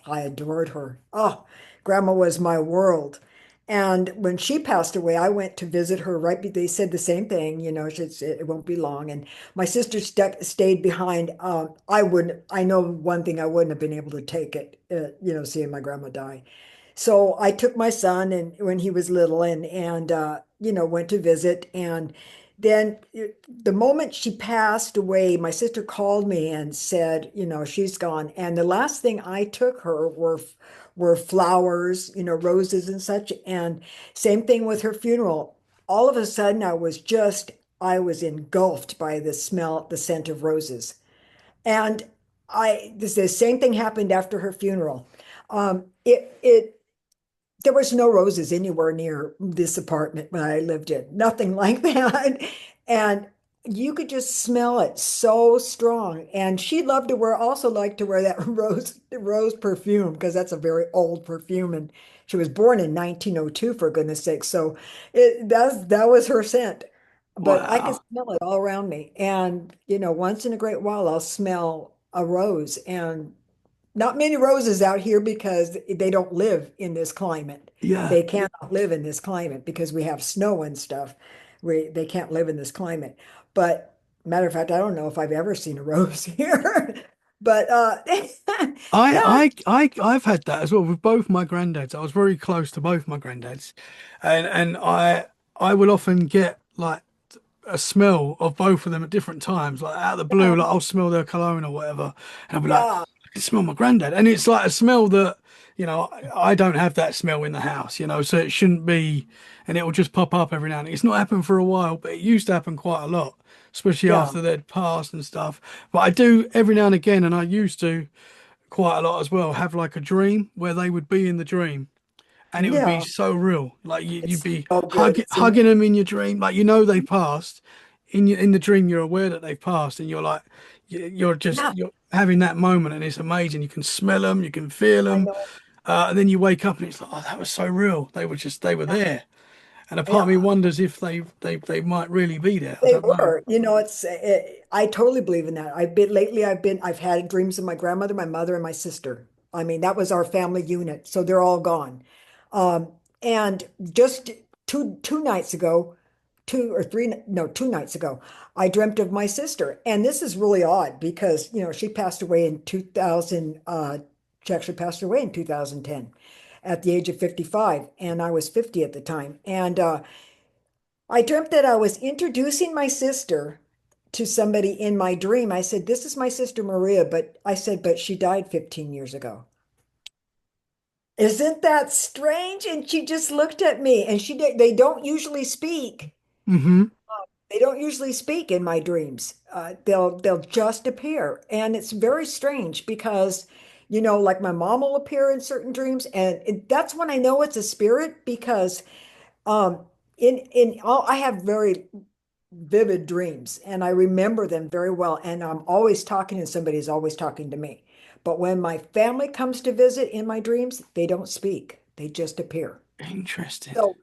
adored her. Oh, grandma was my world. And when she passed away, I went to visit her. Right, they said the same thing. It won't be long. And my sister stayed behind. I wouldn't. I know one thing. I wouldn't have been able to take it. Seeing my grandma die. So I took my son and when he was little and went to visit and then the moment she passed away, my sister called me and said, she's gone. And the last thing I took her were flowers, roses and such. And same thing with her funeral. All of a sudden, I was engulfed by the smell, the scent of roses. And the same thing happened after her funeral. It there was no roses anywhere near this apartment when I lived in, nothing like that. And you could just smell it so strong. And she loved to wear, also liked to wear that rose perfume because that's a very old perfume. And she was born in 1902, for goodness sake. So that was her scent. But I could Wow. smell it all around me. And, once in a great while, I'll smell a rose. And not many roses out here because they don't live in this climate. Yeah. They cannot live in this climate because we have snow and stuff. They can't live in this climate. But matter of fact, I don't know if I've ever seen a rose here. But yeah, I've had that as well with both my granddads. I was very close to both my granddads, and I would often get like a smell of both of them at different times, like out of the blue, yeah, like I'll smell their cologne or whatever, and I'll be like, yeah, I can smell my granddad, and it's like a smell that I don't have that smell in the house, so it shouldn't be, and it will just pop up every now and then. It's not happened for a while, but it used to happen quite a lot, especially yeah, after they'd passed and stuff. But I do every now and again, and I used to quite a lot as well, have like a dream where they would be in the dream, and it would be yeah. so real. Like you'd It's be so good. It's in, hugging them in your dream, like they passed. In the dream, you're aware that they've passed, and you're like, yeah, you're having that moment, and it's amazing. You can smell them, you can feel I them, know. and then you wake up, and it's like, oh, that was so real. They were Yeah, there, and a part of me yeah. wonders if they might really be there. I They don't know. were, I totally believe in that. I've had dreams of my grandmother, my mother, and my sister. I mean, that was our family unit. So they're all gone. And just two nights ago, 2 nights ago, I dreamt of my sister. And this is really odd because, she passed away in 2000, she actually passed away in 2010 at the age of 55, and I was 50 at the time. And I dreamt that I was introducing my sister to somebody in my dream. I said, "This is my sister Maria," but I said, "But she died 15 years ago." Isn't that strange? And she just looked at me and they don't usually speak. Hmm. They don't usually speak in my dreams. They'll just appear. And it's very strange because, like my mom will appear in certain dreams. And that's when I know it's a spirit because in all, I have very vivid dreams and I remember them very well. And I'm always talking and somebody's always talking to me. But when my family comes to visit in my dreams, they don't speak. They just appear. Interesting. So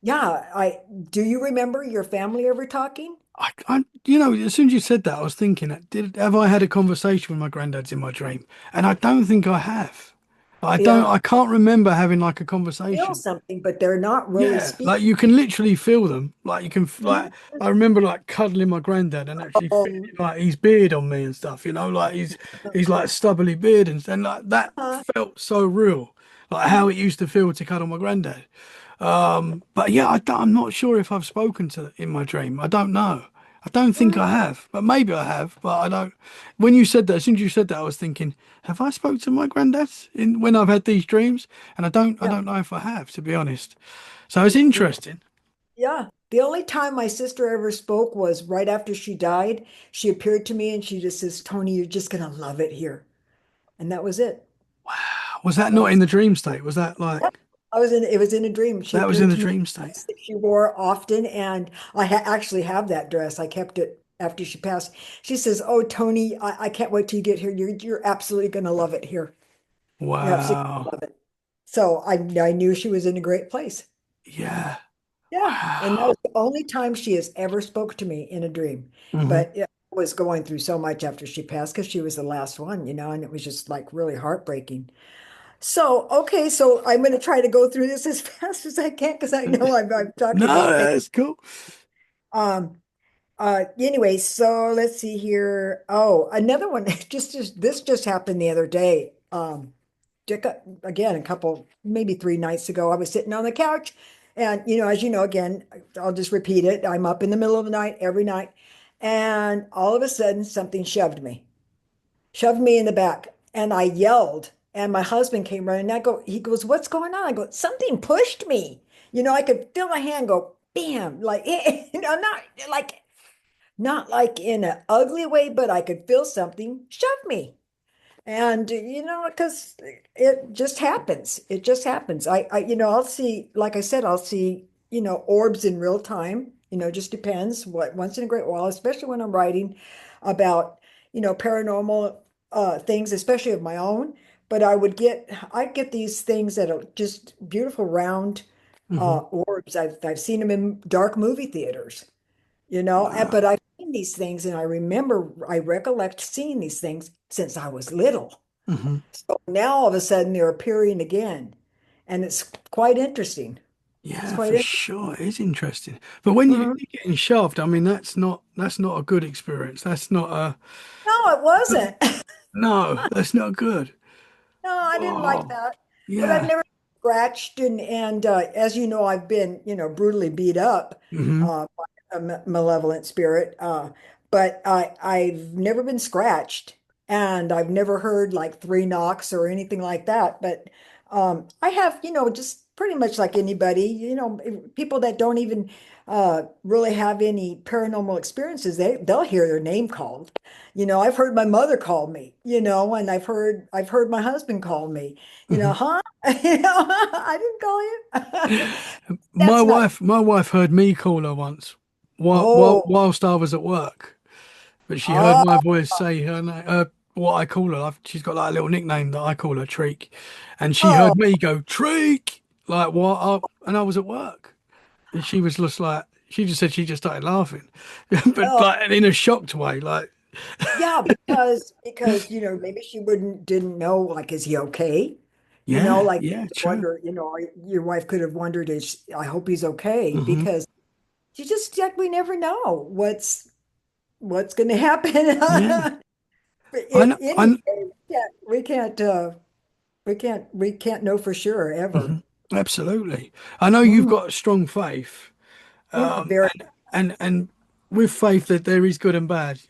yeah, I do you remember your family ever talking? As soon as you said that, I was thinking, have I had a conversation with my granddads in my dream? And I don't think I have. Yeah, I can't remember having like a feel conversation. something, but they're not really Yeah, speaking. like you can literally feel them. Like you can, Mhm. like I remember like cuddling my granddad and actually feeling Oh, like his beard on me and stuff. Like he's like stubbly beard and like that felt so real. Like how it used to feel to cuddle my granddad. But yeah, I'm not sure if I've spoken to in my dream. I don't know. I don't think mhm. I have, but maybe I have. But I don't. When you said that, as soon as you said that, I was thinking, have I spoke to my granddad in when I've had these dreams? And I don't. I Yeah. don't know if I have, to be honest. So it's interesting. Yeah. The only time my sister ever spoke was right after she died. She appeared to me and she just says, Toni, you're just gonna love it here. And that was it. Was that That not in was the dream state? Was that yeah. like It was in a dream. She that was in appeared the to me dream in a state? dress that she wore often, and I ha actually have that dress. I kept it after she passed. She says, "Oh, Toni, I can't wait till you get here. You're absolutely gonna love it here. You're absolutely Wow. gonna love it." So I knew she was in a great place. Yeah. Yeah, and that Wow. was the only time she has ever spoke to me in a dream. Hmm. But yeah, I was going through so much after she passed because she was the last one, and it was just like really heartbreaking. So, okay, so I'm going to try to go through this as fast as I can because I know I'm talking No, about things. that's cool. Um, anyway, so let's see here. Oh, another one. This just happened the other day. Again, a couple, maybe 3 nights ago, I was sitting on the couch, and as you know, again, I'll just repeat it. I'm up in the middle of the night every night, and all of a sudden, something shoved me in the back, and I yelled, and my husband came running. He goes, "What's going on?" I go, "Something pushed me." I could feel my hand go, bam, like not like in an ugly way, but I could feel something shove me. And because it just happens. It just happens. I'll see, like I said, I'll see, orbs in real time. Just depends what once in a great while, especially when I'm writing about, paranormal things, especially of my own. But I'd get these things that are just beautiful round Hmm. orbs. I've seen them in dark movie theaters, but Wow. I've seen these things and I recollect seeing these things since I was little. Hmm. So now all of a sudden they're appearing again. And it's quite interesting. It's Yeah, quite for interesting. sure. It is interesting. But when Mhm. you're getting shoved, I mean, that's not a good experience. That's not a No, it wasn't. no, that's not good. No, I didn't like Oh, that. But I've yeah. never scratched and as you know, I've been, brutally beat up Hmm. by a malevolent spirit. But I've never been scratched and I've never heard like 3 knocks or anything like that. But I have, just pretty much like anybody, people that don't even really have any paranormal experiences, they'll hear their name called. I've heard my mother call me, and I've heard my husband call me, Hmm. huh? I didn't call you. My That's not, wife heard me call her once oh, whilst I was at work, but she heard oh, my voice say her name, what I call her. She's got like a little nickname that I call her Treek, and she oh, heard me go Treek like what up, and I was at work, and she was just like she just said she just started laughing, but oh. like in a shocked way, like Yeah, because maybe she wouldn't didn't know, like, is he okay? yeah, Like yeah, true. wonder, your wife could have wondered, is I hope he's okay, Hmm. because you just like we never know what's going to happen. Yeah, But I know. anyway, we can't know for sure ever. Mhm. Absolutely. I know you've Mhm. got a strong faith, Very. and with faith that there is good and bad,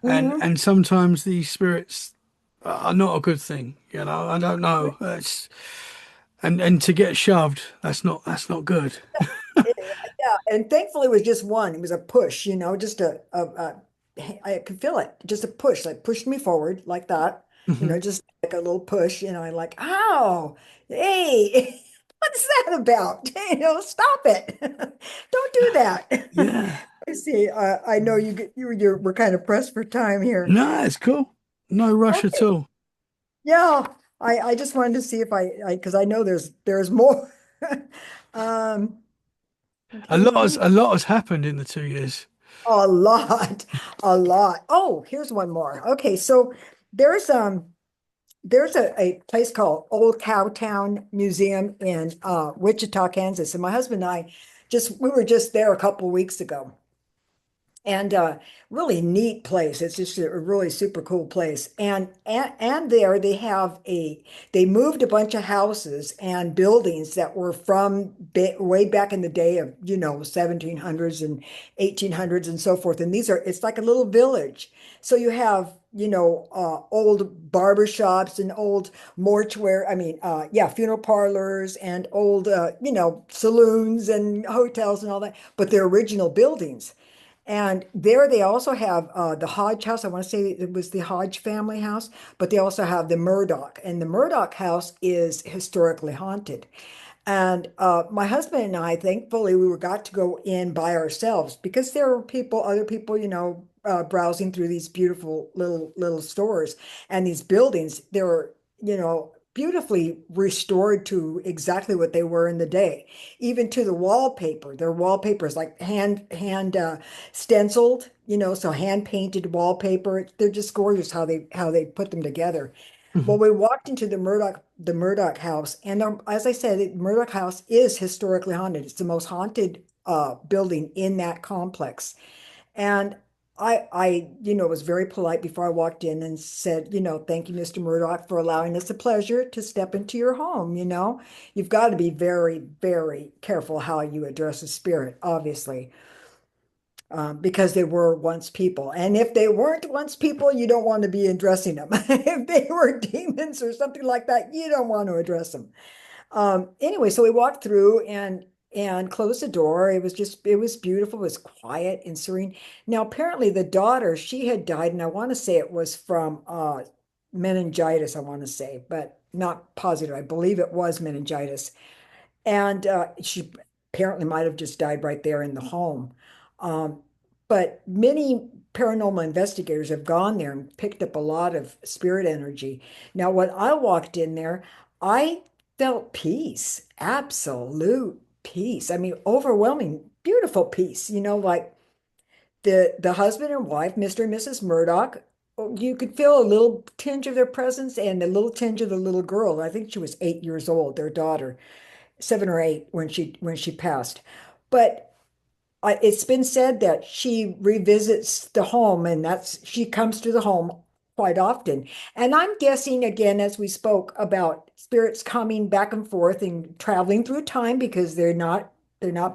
Mhm. and sometimes these spirits are not a good thing, I don't know. It's and to get shoved, that's not good. Yeah, and thankfully it was just one. It was a push, just I could feel it, just a push, like pushed me forward like that, Hmm. just like a little push, I like, ow, hey. What's that about? Stop it. Don't do that. Yeah. I see. I know we're kind of pressed for time here. No, it's cool. No rush at Okay. all. Yeah. I just wanted to see if because I know there's more. Um, okay. A lot has happened in the 2 years. A lot. A lot. Oh, here's one more. Okay, so there's there's a place called Old Cowtown Museum in Wichita, Kansas. And my husband and I we were just there a couple weeks ago. And really neat place. It's just a really super cool place. And there they moved a bunch of houses and buildings that were from way back in the day of 1700s and 1800s and so forth. And it's like a little village. So you have old barber shops and old mortuary, yeah, funeral parlors and old saloons and hotels and all that, but they're original buildings. And there they also have the Hodge house. I want to say it was the Hodge family house, but they also have the Murdoch. And the Murdoch house is historically haunted. And my husband and I, thankfully, got to go in by ourselves because there were other people, browsing through these beautiful little stores and these buildings. They were, beautifully restored to exactly what they were in the day, even to the wallpaper. Their wallpaper is like hand stenciled, so hand painted wallpaper. They're just gorgeous how they put them together. Well, Mhm. we walked into the Murdoch house, and as I said, the Murdoch house is historically haunted. It's the most haunted building in that complex. And was very polite before I walked in and said, thank you, Mr. Murdoch, for allowing us the pleasure to step into your home. You've got to be very, very careful how you address a spirit, obviously, because they were once people. And if they weren't once people, you don't want to be addressing them. If they were demons or something like that, you don't want to address them. Anyway, so we walked through and closed the door. It was beautiful. It was quiet and serene. Now, apparently the daughter, she had died, and I want to say it was from meningitis, I want to say, but not positive. I believe it was meningitis. And she apparently might have just died right there in the home. Um, but many paranormal investigators have gone there and picked up a lot of spirit energy. Now, when I walked in there, I felt peace, absolute peace. I mean, overwhelming, beautiful peace, like the husband and wife, Mr. and Mrs. Murdoch. You could feel a little tinge of their presence and a little tinge of the little girl. I think she was 8 years old, their daughter, 7 or 8 when she passed. But it's been said that she revisits the home, and she comes to the home quite often. And I'm guessing again, as we spoke about spirits coming back and forth and traveling through time because they're not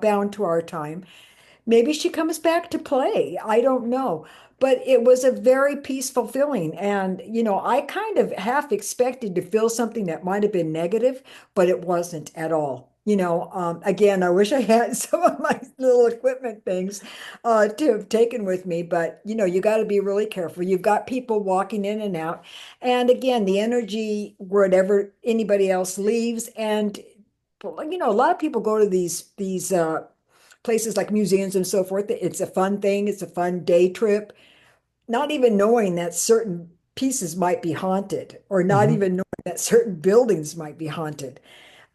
bound to our time. Maybe she comes back to play. I don't know. But it was a very peaceful feeling. And, I kind of half expected to feel something that might have been negative, but it wasn't at all. Again, I wish I had some of my little equipment things to have taken with me, but you got to be really careful. You've got people walking in and out. And again, the energy, wherever anybody else leaves, and a lot of people go to these places like museums and so forth. It's a fun thing. It's a fun day trip, not even knowing that certain pieces might be haunted, or not Mhm. even knowing that certain buildings might be haunted.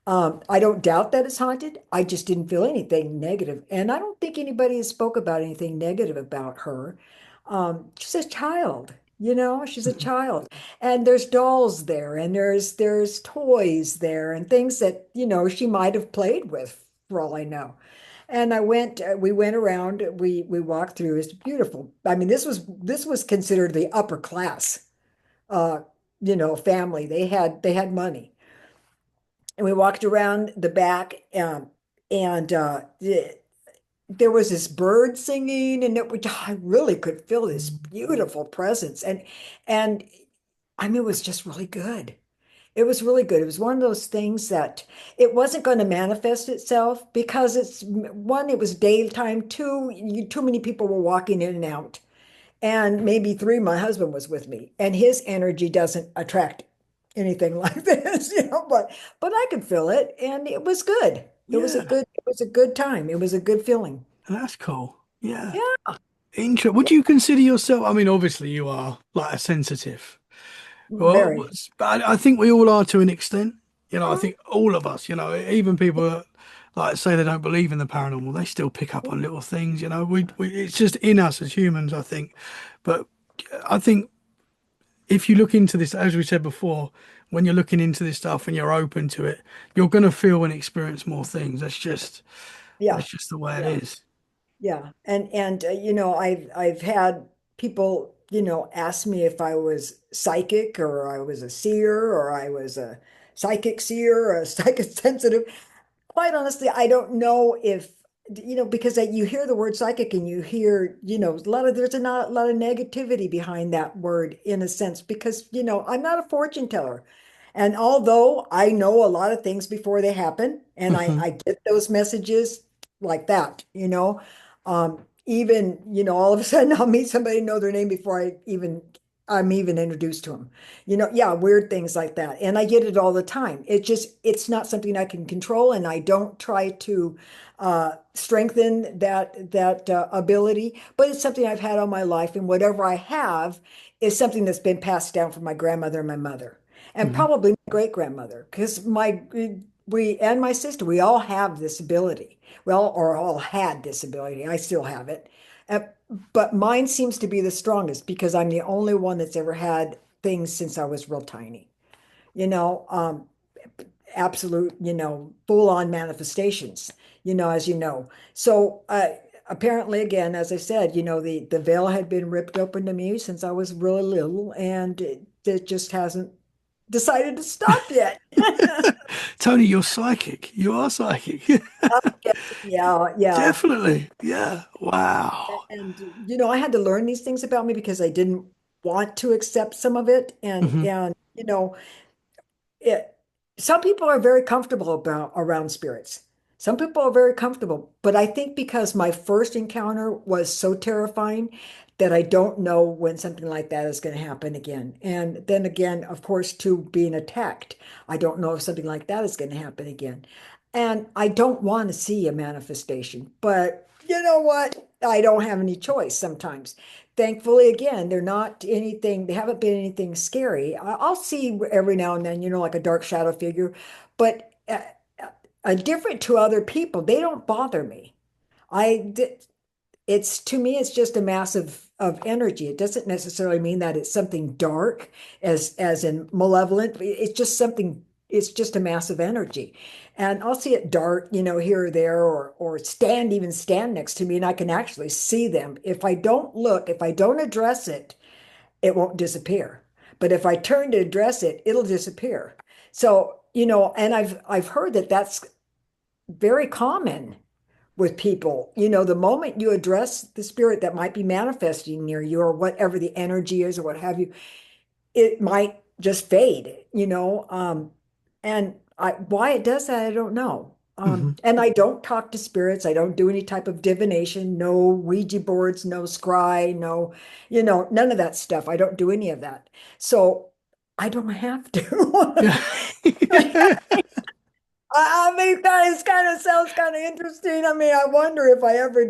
I don't doubt that it's haunted. I just didn't feel anything negative. And I don't think anybody has spoke about anything negative about her. She's a child, she's a Mhm. child. And there's dolls there, and there's toys there and things that, she might have played with for all I know. And we went around, we walked through. It's beautiful. I mean, this was considered the upper class, uh, family. They had money. And we walked around the back, and there was this bird singing, and I really could feel this beautiful presence. And I mean, it was just really good. It was really good. It was one of those things that it wasn't going to manifest itself because one, it was daytime. Two, too many people were walking in and out. And maybe three, my husband was with me, and his energy doesn't attract anything like this, but I could feel it and it was good. Yeah, It was a good time. It was a good feeling. that's cool. Yeah. Yeah, Would you consider yourself, I mean, obviously you are like a sensitive. Well, very. but I think we all are to an extent. I Mhm. think all of us, even people that like say they don't believe in the paranormal, they still pick up on little things, it's just in us as humans, I think. But I think if you look into this, as we said before, when you're looking into this stuff and you're open to it, you're going to feel and experience more things. Yeah, That's just the way it yeah. is. Yeah, and I've had people ask me if I was psychic or I was a seer or I was a psychic seer or a psychic sensitive. Quite honestly, I don't know if because you hear the word psychic and you hear a lot of there's a not a lot of negativity behind that word in a sense because I'm not a fortune teller. And although I know a lot of things before they happen, and Hmm. I get those messages like that, even, all of a sudden I'll meet somebody, know their name before I'm even introduced to them. Yeah, weird things like that. And I get it all the time. It's not something I can control, and I don't try to strengthen that ability, but it's something I've had all my life, and whatever I have is something that's been passed down from my grandmother and my mother and Hmm. probably my great grandmother, because we and my sister, we all have this ability. Well, or all had this ability. I still have it. Uh, but mine seems to be the strongest because I'm the only one that's ever had things since I was real tiny. You know, um, Absolute, full on manifestations, as you know. So apparently, again, as I said, the veil had been ripped open to me since I was really little, and it just hasn't decided to stop yet. Tony, you're psychic. You are psychic. Yeah, yeah. Definitely. Yeah. Wow. And I had to learn these things about me because I didn't want to accept some of it. Hmm. And it some people are very comfortable about around spirits. Some people are very comfortable, but I think because my first encounter was so terrifying that I don't know when something like that is going to happen again. And then again, of course, to being attacked, I don't know if something like that is going to happen again. And I don't want to see a manifestation, but you know what? I don't have any choice sometimes. Thankfully, again, they haven't been anything scary. I'll see every now and then, like a dark shadow figure, but different to other people, they don't bother me. I, it's to me, it's just a mass of energy. It doesn't necessarily mean that it's something dark as in malevolent. It's just a mass of energy. And I'll see it dart, here or there, or even stand next to me, and I can actually see them. If I don't look, if I don't address it, it won't disappear. But if I turn to address it, it'll disappear. So, and I've heard that that's very common with people. The moment you address the spirit that might be manifesting near you or whatever the energy is or what have you, it might just fade. And why it does that, I don't know. Hmm. And I don't talk to spirits. I don't do any type of divination, no Ouija boards, no scry, no, none of that stuff. I don't do any of that. So I don't have Yeah. to. I mean, it's kind of sounds kind of interesting. I mean, I wonder if I ever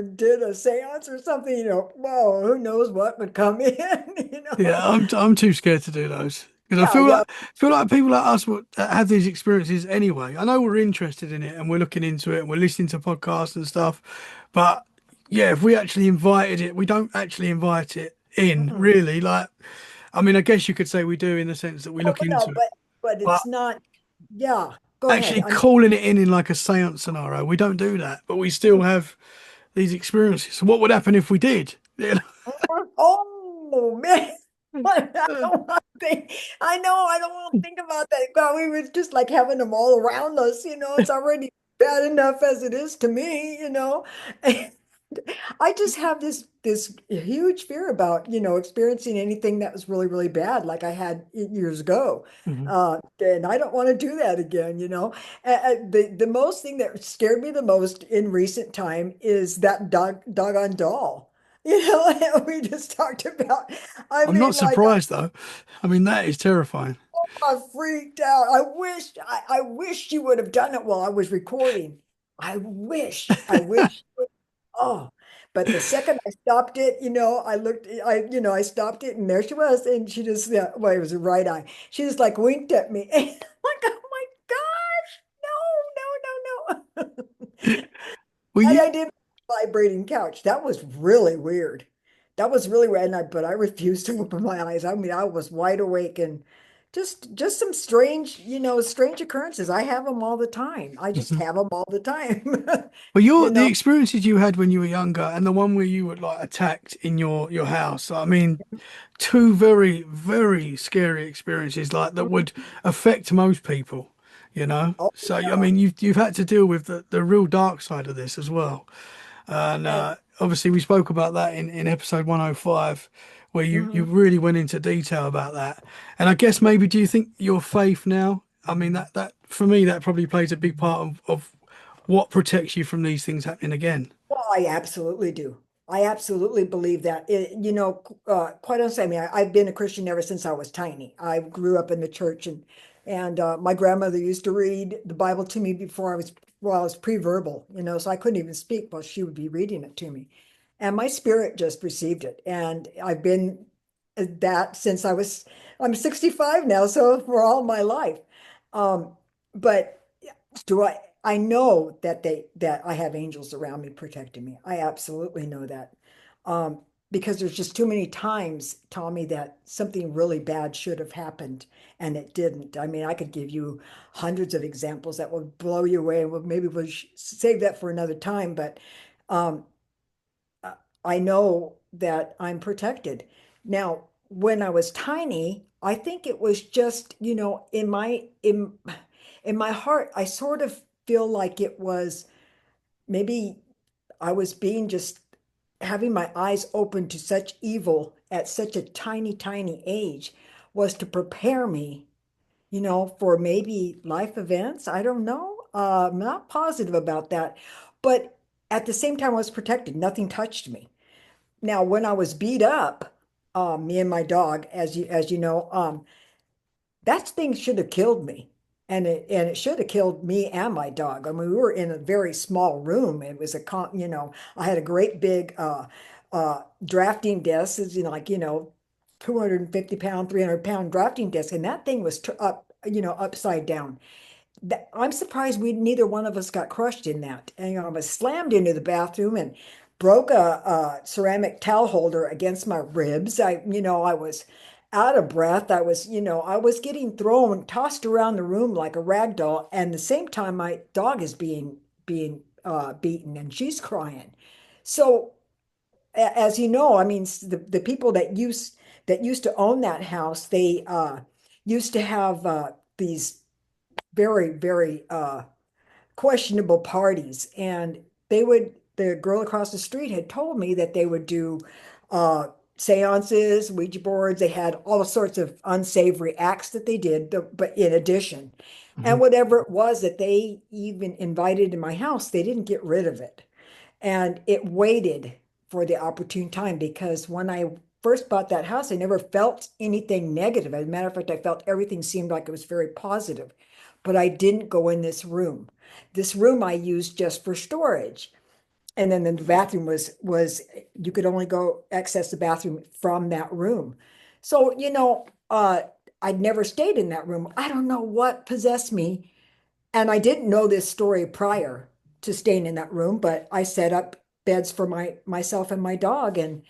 did a seance or something, whoa, who knows what would come in. Yeah, I'm too scared to do those because Yeah, yeah. feel like people like us that have these experiences anyway. I know we're interested in it and we're looking into it and we're listening to podcasts and stuff, but yeah, if we actually invited it, we don't actually invite it in Mm-mm. really. Like, I mean, I guess you could say we do in the sense that we Oh, look into no, it, but but it's not. Yeah, go ahead. actually calling it in like a seance scenario, we don't do that. But we still have these experiences. So what would happen if we did? Oh man, I Uh, don't want to think. I know I don't want to think about that. God, we were just like having them all around us. It's already bad enough as it is to me. I just have this huge fear about experiencing anything that was really really bad like I had years ago, mhm. and I don't want to do that again. The most thing that scared me the most in recent time is that doggone doll. and we just talked about, I I'm not mean, like, surprised though. I mean, that is terrifying. I freaked out. I wish you would have done it while I was recording. I wish. Oh, but the second I stopped it, I stopped it and there she was. And she just, yeah, well, it was a right eye. She just like winked at me. And I'm like, oh my gosh, no, no, no, no. Well, And you, I did vibrating couch. That was really weird. That was really weird. But I refused to open my eyes. I mean, I was wide awake and just some strange, strange occurrences. I have them all the time. I just Mhm. have them all the time. Well, You the know, experiences you had when you were younger, and the one where you were like attacked in your house. I mean, two very, very scary experiences like that would affect most people, you know. oh So I yeah. mean, you've had to deal with the real dark side of this as well. And And obviously, we spoke about that in episode 105, where you mhm. really went into detail about that. And I guess maybe do you think your faith now? I mean, that for me, that probably plays a big part of what protects you from these things happening again. Well, I absolutely do. I absolutely believe that. Quite honestly, I mean, I've been a Christian ever since I was tiny. I grew up in the church, and my grandmother used to read the Bible to me I was pre-verbal, so I couldn't even speak while she would be reading it to me, and my spirit just received it, and I've been that since I'm 65 now, so for all my life. Um, but do I know that I have angels around me protecting me. I absolutely know that. Um, because there's just too many times, Tommy, that something really bad should have happened and it didn't. I mean, I could give you hundreds of examples that will blow you away. Well, maybe we'll save that for another time, but um, uh, I know that I'm protected. Now, when I was tiny, I think it was just, in my heart, I sort of feel like it was maybe I was being just having my eyes open to such evil at such a tiny, tiny age was to prepare me, for maybe life events. I don't know. I'm not positive about that. But at the same time, I was protected. Nothing touched me. Now, when I was beat up, me and my dog, as you know, that thing should have killed me. And it should have killed me and my dog. I mean, we were in a very small room. It was I had a great big drafting desk, 250 pound, 300-pound drafting desk, and that thing was upside down. I'm surprised we neither one of us got crushed in that. And I was slammed into the bathroom and broke a ceramic towel holder against my ribs. I was out of breath. I was getting thrown, tossed around the room like a rag doll. And the same time, my dog is being beaten and she's crying. So as you know, I mean, the people that used to own that house, they used to have these very, very questionable parties. And the girl across the street had told me that they would do uh, seances, Ouija boards. They had all sorts of unsavory acts that they did, but in addition. Mhm. And whatever it was that they even invited in my house, they didn't get rid of it. And it waited for the opportune time because when I first bought that house, I never felt anything negative. As a matter of fact, I felt everything seemed like it was very positive. But I didn't go in this room. This room I used just for storage. And then the bathroom was you could only go access the bathroom from that room. So, I'd never stayed in that room. I don't know what possessed me, and I didn't know this story prior to staying in that room, but I set up beds for myself and my dog. And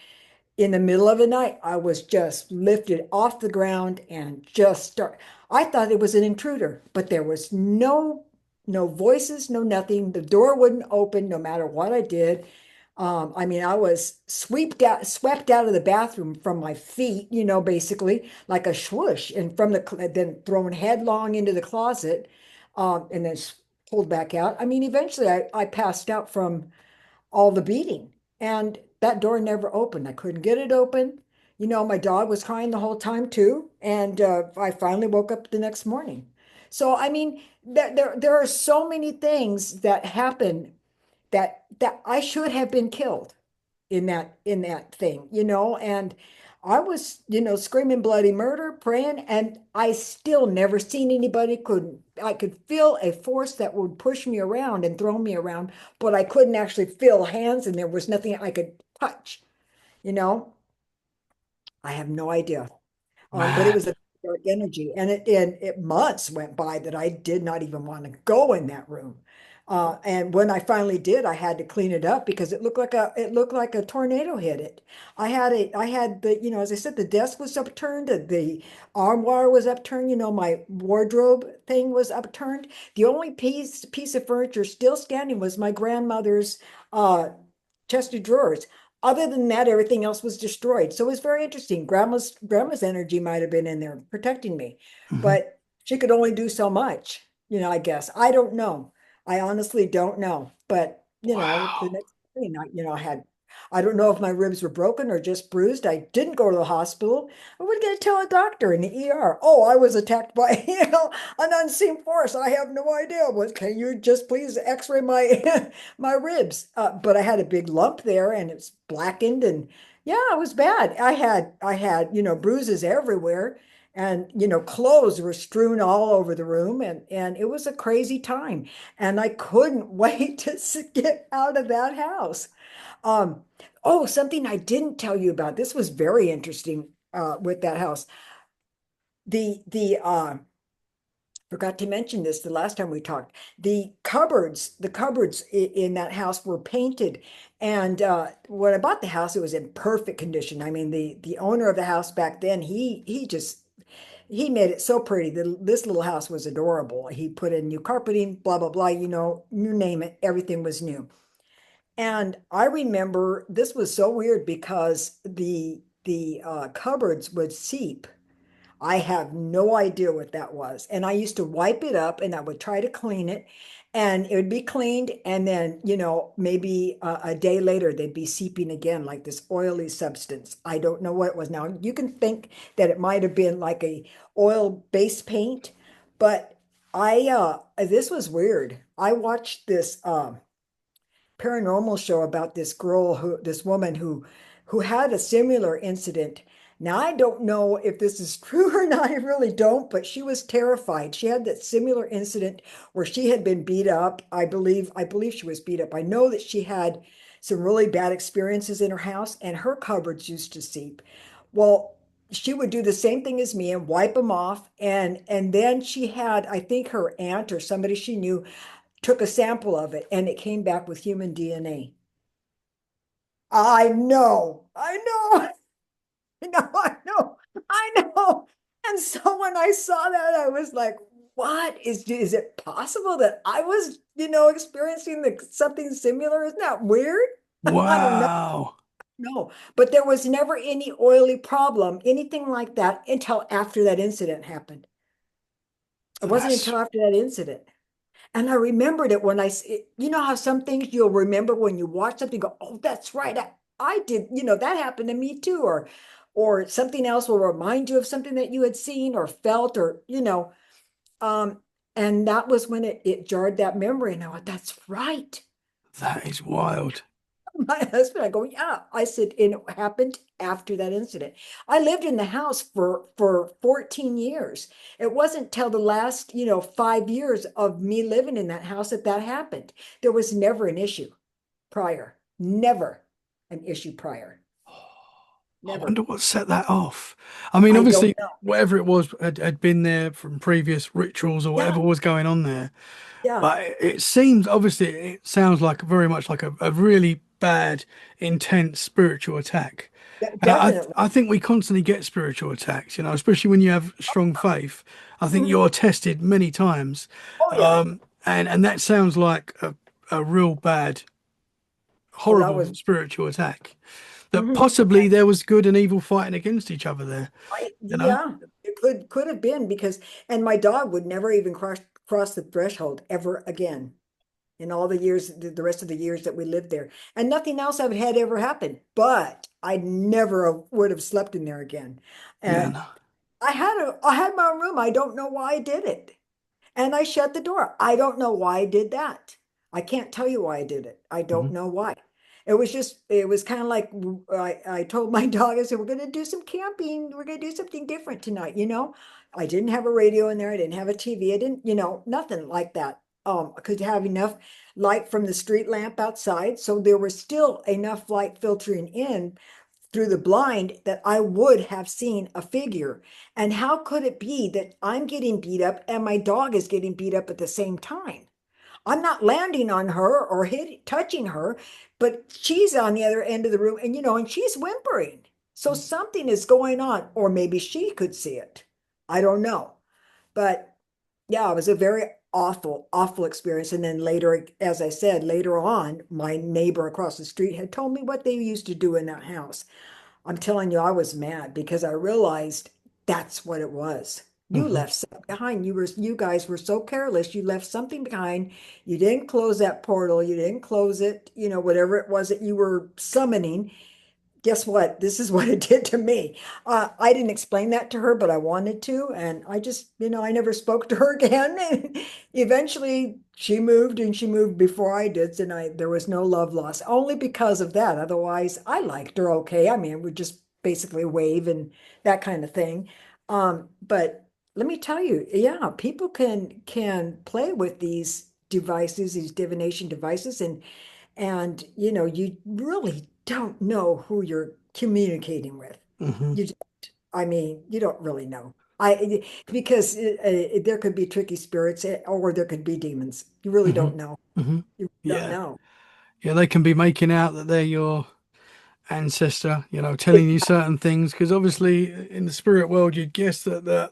in the middle of the night, I was just lifted off the ground and just start. I thought it was an intruder, but there was no voices, no nothing. The door wouldn't open no matter what I did. I mean, I was swept out of the bathroom from my feet, basically like a swoosh, and then thrown headlong into the closet, and then pulled back out. I mean, eventually, I passed out from all the beating, and that door never opened. I couldn't get it open. My dog was crying the whole time too, and I finally woke up the next morning. So, I mean, there are so many things that happen that I should have been killed. in that thing, and I was, screaming bloody murder, praying, and I still never seen anybody could I could feel a force that would push me around and throw me around, but I couldn't actually feel hands and there was nothing I could touch, you know. I have no idea. But it Man. was a dark energy, and it months went by that I did not even want to go in that room. And when I finally did, I had to clean it up because it looked like a tornado hit it. I had the, as I said, the desk was upturned, the armoire was upturned, my wardrobe thing was upturned. The only piece of furniture still standing was my grandmother's uh chest of drawers. Other than that, everything else was destroyed. So it was very interesting. Grandma's energy might have been in there protecting me, Mhm. but she could only do so much, I guess. I don't know. I honestly don't know. But, the Wow. next thing I don't know if my ribs were broken or just bruised. I didn't go to the hospital. I was going to tell a doctor in the ER. Oh, I was attacked by, an unseen force. I have no idea. What can you just please x-ray my my ribs? But I had a big lump there and it's blackened and yeah, it was bad. I had, bruises everywhere and, clothes were strewn all over the room and it was a crazy time. And I couldn't wait to get out of that house. Um, oh, something I didn't tell you about. This was very interesting with that house. The forgot to mention this the last time we talked. The cupboards in that house were painted. And when I bought the house, it was in perfect condition. I mean, the owner of the house back then, he made it so pretty. This little house was adorable. He put in new carpeting, blah blah blah, you name it, everything was new. And I remember this was so weird because the cupboards would seep. I have no idea what that was. And I used to wipe it up and I would try to clean it and it would be cleaned. And then, maybe a day later, they'd be seeping again, like this oily substance. I don't know what it was. Now, you can think that it might have been like a oil-based paint, but this was weird. I watched this paranormal show about this woman who had a similar incident. Now I don't know if this is true or not. I really don't, but she was terrified. She had that similar incident where she had been beat up. I believe she was beat up. I know that she had some really bad experiences in her house and her cupboards used to seep. Well, she would do the same thing as me and wipe them off and then she had, I think, her aunt or somebody she knew took a sample of it and it came back with human DNA. I know, I know, I know. And so when I saw that, I was like, what is it possible that I was, experiencing something similar? Isn't that weird? I don't know. Wow. No, but there was never any oily problem, anything like that until after that incident happened. It wasn't That's until after that incident. And I remembered it when you know how some things you'll remember when you watch something, go, oh, that's right. I did, that happened to me too. Or something else will remind you of something that you had seen or felt or, um, and that was when it jarred that memory. And I went, that's right. that is wild. My husband, I go, yeah. I said, and it happened after that incident. I lived in the house for 14 years. It wasn't till the last, 5 years of me living in that house that that happened. There was never an issue prior. Never an issue prior. I wonder Never. what set that off. I mean, I don't obviously, know. whatever it was had been there from previous rituals or Yeah, whatever was going on there. yeah, But it seems, obviously, it sounds like very much like a really bad, intense spiritual attack. And definitely. I think we constantly get spiritual attacks, especially when you have strong faith. I think Mhm. you're tested many times. Oh yeah. And that sounds like a real bad, Oh, that was. horrible spiritual attack. That Mhm. possibly there was good and evil fighting against each other there, you know? Yeah, it could have been because, and my dog would never even cross the threshold ever again in all the years, the rest of the years that we lived there. And nothing else had ever happened, but I never would have slept in there again. Yeah, And no. I had my own room. I don't know why I did it. And I shut the door. I don't know why I did that. I can't tell you why I did it. I don't Mhm. know why. it was kind of like I told my dog, I said, we're going to do some camping. We're going to do something different tonight. I didn't have a radio in there. I didn't have a TV. I didn't, nothing like that. I could have enough light from the street lamp outside. So there was still enough light filtering in through the blind that I would have seen a figure. And how could it be that I'm getting beat up and my dog is getting beat up at the same time? I'm not landing on her or touching her, but she's on the other end of the room and she's whimpering. So something is going on, or maybe she could see it. I don't know. But yeah, it was a very awful, awful experience. And then later, as I said, later on, my neighbor across the street had told me what they used to do in that house. I'm telling you, I was mad because I realized that's what it was. You Hmm. left something behind. You guys were so careless. You left something behind. You didn't close that portal. You didn't close it, whatever it was that you were summoning. Guess what? This is what it did to me. I didn't explain that to her, but I wanted to. And I just, I never spoke to her again. And eventually she moved and she moved before I did. And there was no love lost only because of that. Otherwise, I liked her okay. I mean, we just basically wave and that kind of thing. But let me tell you, yeah, people can play with these devices, these divination devices, and you really don't know who you're communicating with. Hmm. You just, I mean, you don't really know. Because there could be tricky spirits or there could be demons. You really Hmm. don't know. Hmm. You don't Yeah. know. Yeah, they can be making out that they're your ancestor, telling you certain things because obviously in the spirit world you'd guess that the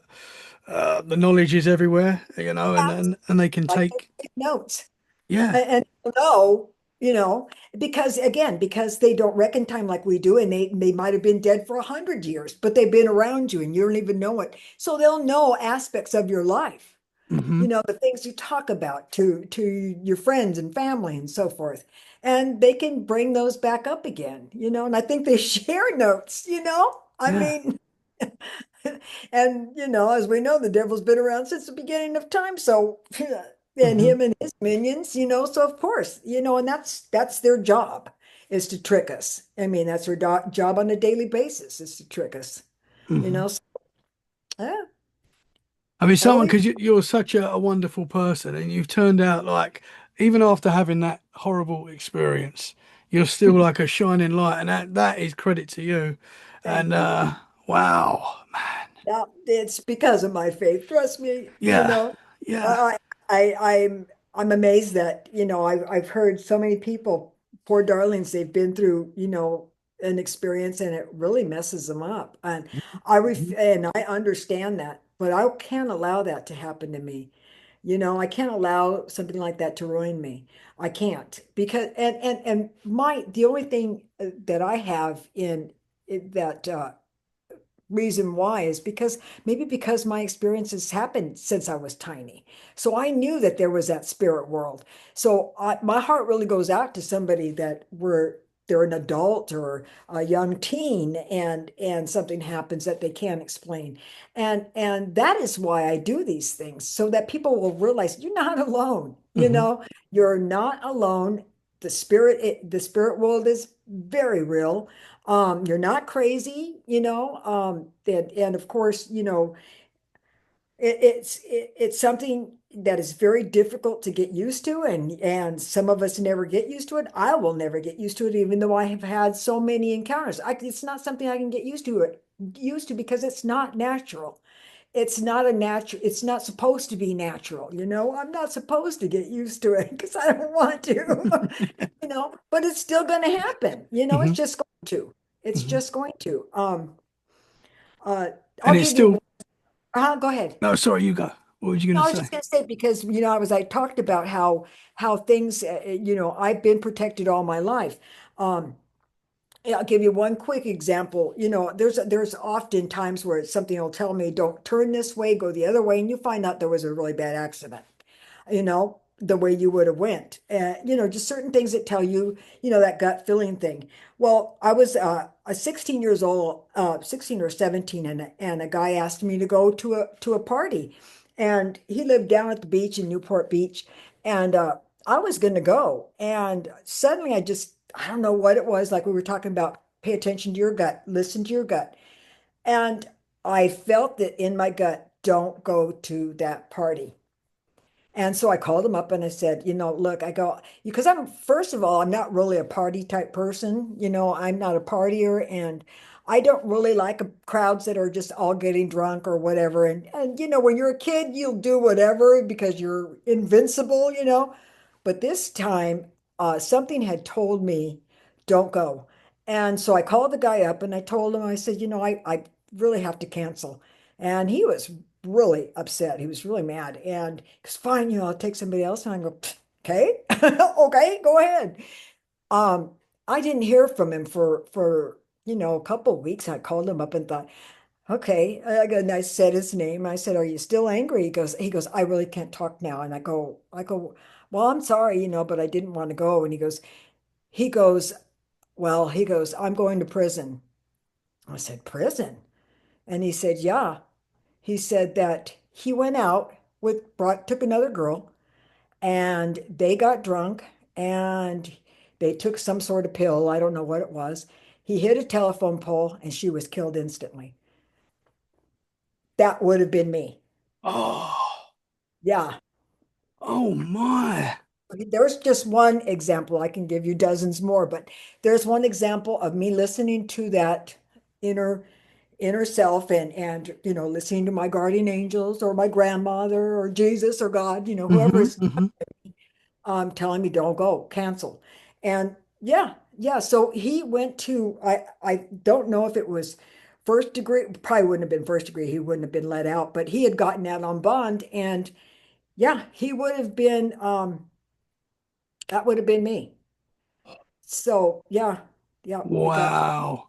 knowledge is everywhere, and they can Like they take, take notes. yeah. And no, because again, because they don't reckon time like we do, and they might have been dead for 100 years, but they've been around you and you don't even know it. So they'll know aspects of your life, Hmm. the things you talk about to your friends and family and so forth. And they can bring those back up again, and I think they share notes. I Yeah. mean, and as we know, the devil's been around since the beginning of time. So, and Hmm. him and his minions. So of course, and that's their job is to trick us. I mean, that's their job on a daily basis is to trick us. Hmm. So, yeah, I mean, someone always because you're such a wonderful person, and you've turned out like even after having that horrible experience, you're still like a shining light, and that is credit to you. thank And you. wow, man, Now it's because of my faith. Trust me. yeah, yeah. I, I'm amazed that I've heard so many people, poor darlings, they've been through an experience and it really messes them up. And Mhm. I understand that, but I can't allow that to happen to me. I can't allow something like that to ruin me. I can't because and my the only thing that I have in that reason why is because maybe because my experiences happened since I was tiny. So I knew that there was that spirit world. So my heart really goes out to somebody that they're an adult or a young teen and something happens that they can't explain. And that is why I do these things so that people will realize you're not alone. Hmm. You're not alone. The spirit world is very real. You're not crazy, and of course, it's something that is very difficult to get used to, and some of us never get used to it. I will never get used to it, even though I have had so many encounters. It's not something I can get used to because it's not natural. It's not supposed to be natural, I'm not supposed to get used to it because I don't want to, but it's still going to happen, it's Hmm. just going to. It's Hmm. just going to. Uh, And I'll it's give you still, one. Go ahead. no, sorry, you go. What was you No, going I to was say? just going to say because I talked about how things I've been protected all my life. Um, yeah, I'll give you one quick example. There's often times where something will tell me, don't turn this way, go the other way, and you find out there was a really bad accident, the way you would have went. Just certain things that tell you, that gut feeling thing. Well, I was a 16 years old, 16 or 17, and a guy asked me to go to a party. And he lived down at the beach in Newport Beach. And I was going to go. And suddenly I don't know what it was, like we were talking about, pay attention to your gut, listen to your gut. And I felt that in my gut, don't go to that party. And so I called him up and I said, look, I go, because first of all, I'm not really a party type person. I'm not a partier and I don't really like crowds that are just all getting drunk or whatever. And when you're a kid, you'll do whatever because you're invincible. But this time, something had told me, don't go. And so I called the guy up and I told him, I said, I really have to cancel. And he was really upset. He was really mad. And because fine, I'll take somebody else. And I go, okay, okay, go ahead. Um, I didn't hear from him for a couple of weeks. I called him up and thought, okay. And I said his name. I said, are you still angry? He goes, I really can't talk now. And I go, well, I'm sorry, but I didn't want to go. And he goes, well, I'm going to prison. I said, prison? And he said, yeah. He said that he went out took another girl and they got drunk and they took some sort of pill. I don't know what it was. He hit a telephone pole and she was killed instantly. That would have been me. Oh, Yeah. oh my. There's just one example. I can give you dozens more, but there's one example of me listening to that inner inner self and listening to my guardian angels or my grandmother or Jesus or God, whoever Hmm. is Hmm. telling me don't go, cancel. And yeah, yeah. So he went to I don't know if it was first degree, probably wouldn't have been first degree. He wouldn't have been let out, but he had gotten out on bond, and yeah, he would have been that would have been me. So yeah, yeah, they got Wow.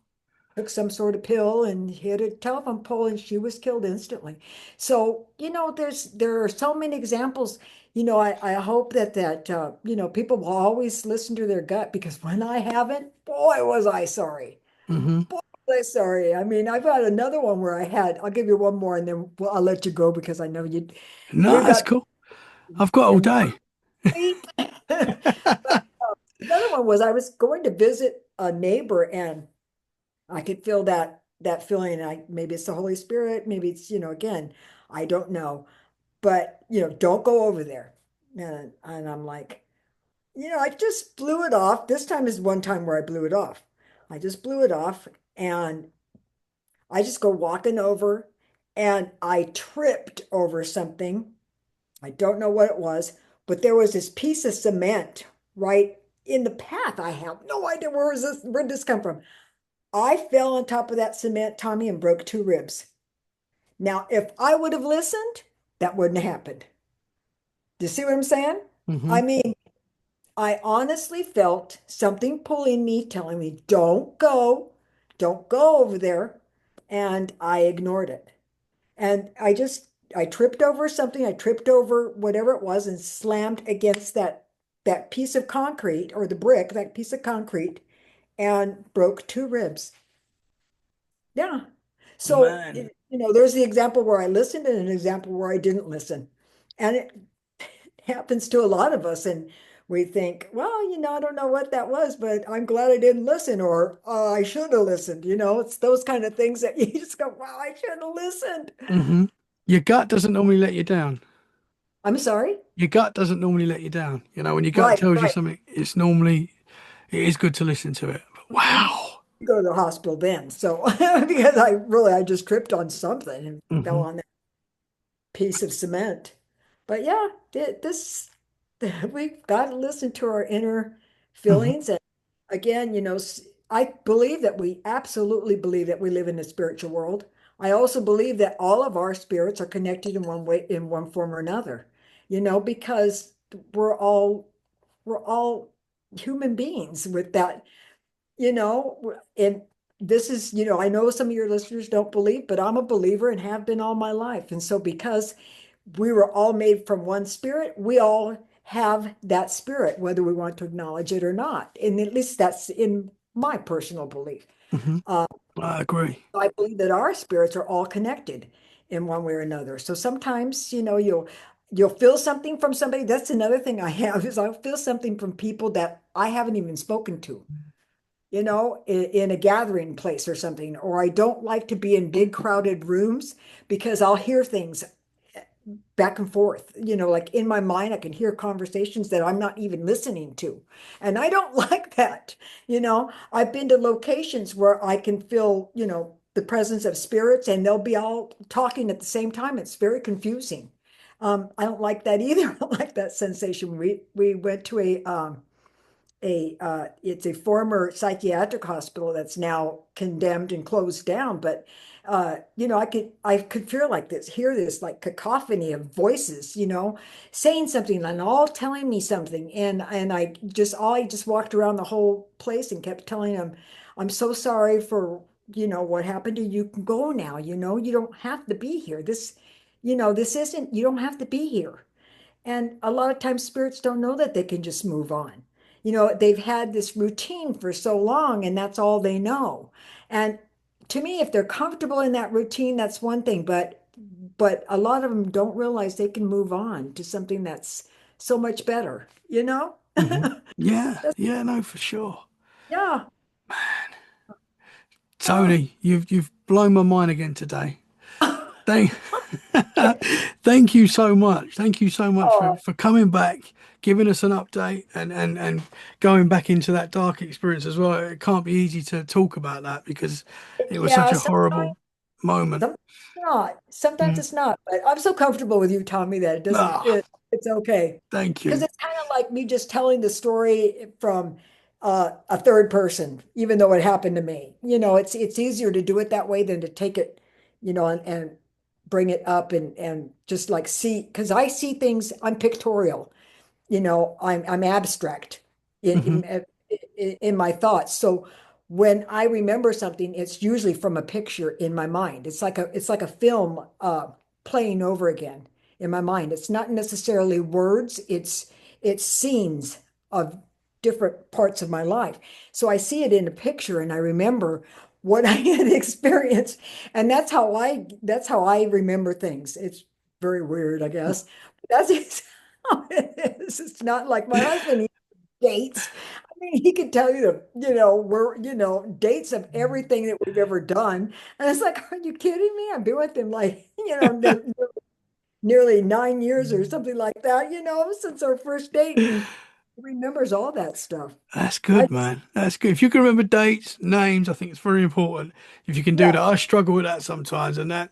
took some sort of pill and hit a telephone pole and she was killed instantly. So, there are so many examples. I hope that people will always listen to their gut because when I haven't, boy, was I sorry. Hmm. Boy, was I sorry. I mean, I've got another one where I'll give you one more and then I'll let you go because I know No, we've that's got cool. I've got all and day. wait. But another one was I was going to visit a neighbor and I could feel that feeling. Maybe it's the Holy Spirit, maybe it's, again, I don't know. But don't go over there. And I'm like, I just blew it off. This time is one time where I blew it off. I just blew it off and I just go walking over and I tripped over something. I don't know what it was, but there was this piece of cement right in the path. I have no idea where did this come from. I fell on top of that cement, Tommy, and broke two ribs. Now, if I would have listened, that wouldn't have happened. Do you see what I'm saying? Hmm. I mean, I honestly felt something pulling me, telling me, don't go over there. And I ignored it. And I tripped over something. I tripped over whatever it was and slammed against that piece of concrete or the brick, that piece of concrete, and broke two ribs. Yeah. So, Man. there's the example where I listened and an example where I didn't listen. And it happens to a lot of us. And we think, well, I don't know what that was, but I'm glad I didn't listen, or I should have listened. It's those kind of things that you just go, wow, I should have listened. Hmm. Your gut doesn't normally let you down. I'm sorry. Your gut doesn't normally let you down. When your gut Right, tells you right. something, it is good to listen to it. But wow. You go to the hospital then. So, because I just tripped on something and fell Hmm. on piece of cement. But yeah, this we've got to listen to our inner Hmm. feelings. And again, I believe that we absolutely believe that we live in a spiritual world. I also believe that all of our spirits are connected in one way, in one form or another, because we're all human beings with that, and this is, I know some of your listeners don't believe, but I'm a believer and have been all my life. And so because we were all made from one spirit, we all have that spirit, whether we want to acknowledge it or not. And at least that's in my personal belief. Hmm. Uh, I agree. I believe that our spirits are all connected in one way or another. So sometimes, you'll feel something from somebody. That's another thing I have is I'll feel something from people that I haven't even spoken to, in a gathering place or something. Or I don't like to be in big crowded rooms because I'll hear things back and forth. Like in my mind, I can hear conversations that I'm not even listening to. And I don't like that. I've been to locations where I can feel, the presence of spirits and they'll be all talking at the same time. It's very confusing. I don't like that either. I don't like that sensation. We went to it's a former psychiatric hospital that's now condemned and closed down. But I could feel like hear this like cacophony of voices, saying something and all telling me something. And I just walked around the whole place and kept telling them, I'm so sorry for, what happened to you. You can go now, you don't have to be here. This isn't, you don't have to be here. And a lot of times spirits don't know that they can just move on. They've had this routine for so long and that's all they know. And to me, if they're comfortable in that routine, that's one thing, but a lot of them don't realize they can move on to something that's so much better? Yeah, That's, yeah, no, for sure. yeah. Oh, Tony, you've blown my mind again today. Thank, okay. thank you so much. Thank you so much Oh, for coming back, giving us an update, and going back into that dark experience as well. It can't be easy to talk about that because it was such yeah. a horrible moment. Sometimes it's not. Sometimes Mm. it's not. But I'm so comfortable with you, Tommy, that it doesn't. Ah, It's okay thank because you. it's kind of like me just telling the story from a third person, even though it happened to me. It's easier to do it that way than to take it, and bring it up and just like see because I see things. I'm pictorial. I'm abstract Hmm. in my thoughts. So when I remember something, it's usually from a picture in my mind. It's like a film playing over again in my mind. It's not necessarily words, it's scenes of different parts of my life. So I see it in a picture and I remember what I had experienced. And that's how I remember things. It's very weird, I guess. That's how it is. It's not like my husband, he dates. I mean, he could tell you dates of everything that we've ever done. And it's like, are you kidding me? I've been with him like, nearly 9 years or something like that, since our first date. And he remembers all that stuff. That's I good, just, man. That's good. If you can remember dates, names, I think it's very important. If you can do that, yeah, I struggle with that sometimes, and that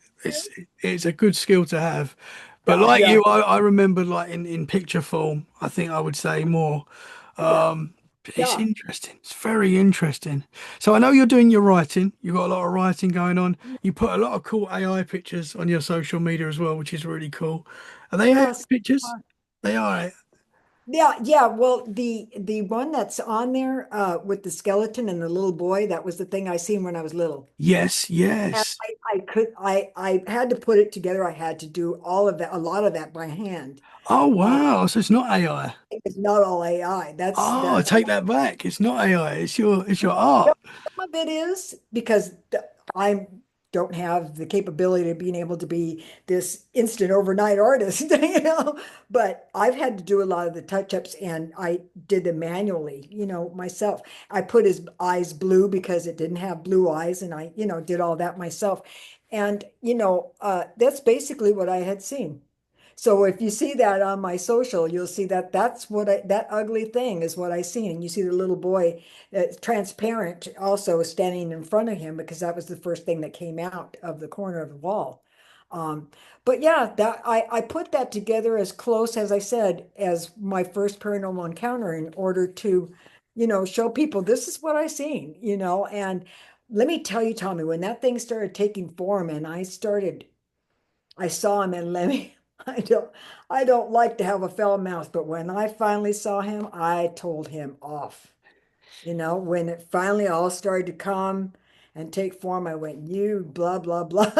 it's a good skill to have. But yeah, like yeah, you, I remember like in picture form. I think I would say more. yeah, Um, it's yeah. interesting. It's very interesting. So I know you're doing your writing. You've got a lot of writing going on. You put a lot of cool AI pictures on your social media as well, which is really cool. Are they AI Yes. pictures? They are. Yeah, yeah. Well, the one that's on there with the skeleton and the little boy, that was the thing I seen when I was little. Yes, And yes. I had to put it together. I had to do all of that, a lot of that by hand. Oh Uh, wow. So it's not AI. it's not all AI. That's Oh, I that. take that back. It's not AI. It's your Yep, art. some of it is because I don't have the capability of being able to be this instant overnight artist, But I've had to do a lot of the touch-ups and I did them manually, myself. I put his eyes blue because it didn't have blue eyes and I, did all that myself. And, that's basically what I had seen. So if you see that on my social, you'll see that that ugly thing is what I seen. And you see the little boy, transparent, also standing in front of him because that was the first thing that came out of the corner of the wall. Um, but yeah, that I put that together as close as I said as my first paranormal encounter in order to, show people this is what I seen, And let me tell you, Tommy, when that thing started taking form and I saw him and let me, I don't like to have a foul mouth, but when I finally saw him, I told him off. When it finally all started to come and take form, I went, you blah, blah, blah,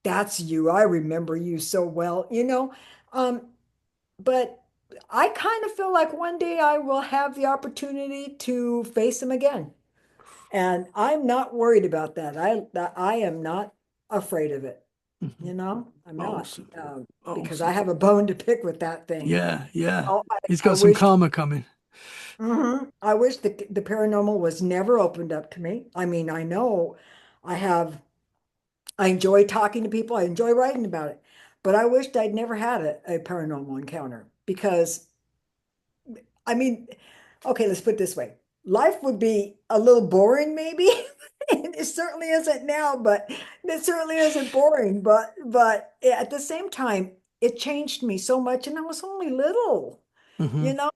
that's you. I remember you so well. Um, but I kind of feel like one day I will have the opportunity to face him again. And I'm not worried about that. I am not afraid of it. Hmm. I'm not, Awesome. because I Awesome. have a bone to pick with that thing. Yeah, yeah. Oh, He's I got some wish, karma coming. I wish the paranormal was never opened up to me. I mean, I know I have, I enjoy talking to people, I enjoy writing about it, but I wished I'd never had a paranormal encounter because, I mean, okay, let's put it this way. Life would be a little boring, maybe. It certainly isn't now, but it certainly isn't boring. But at the same time, it changed me so much, and I was only little, Hmm. you know?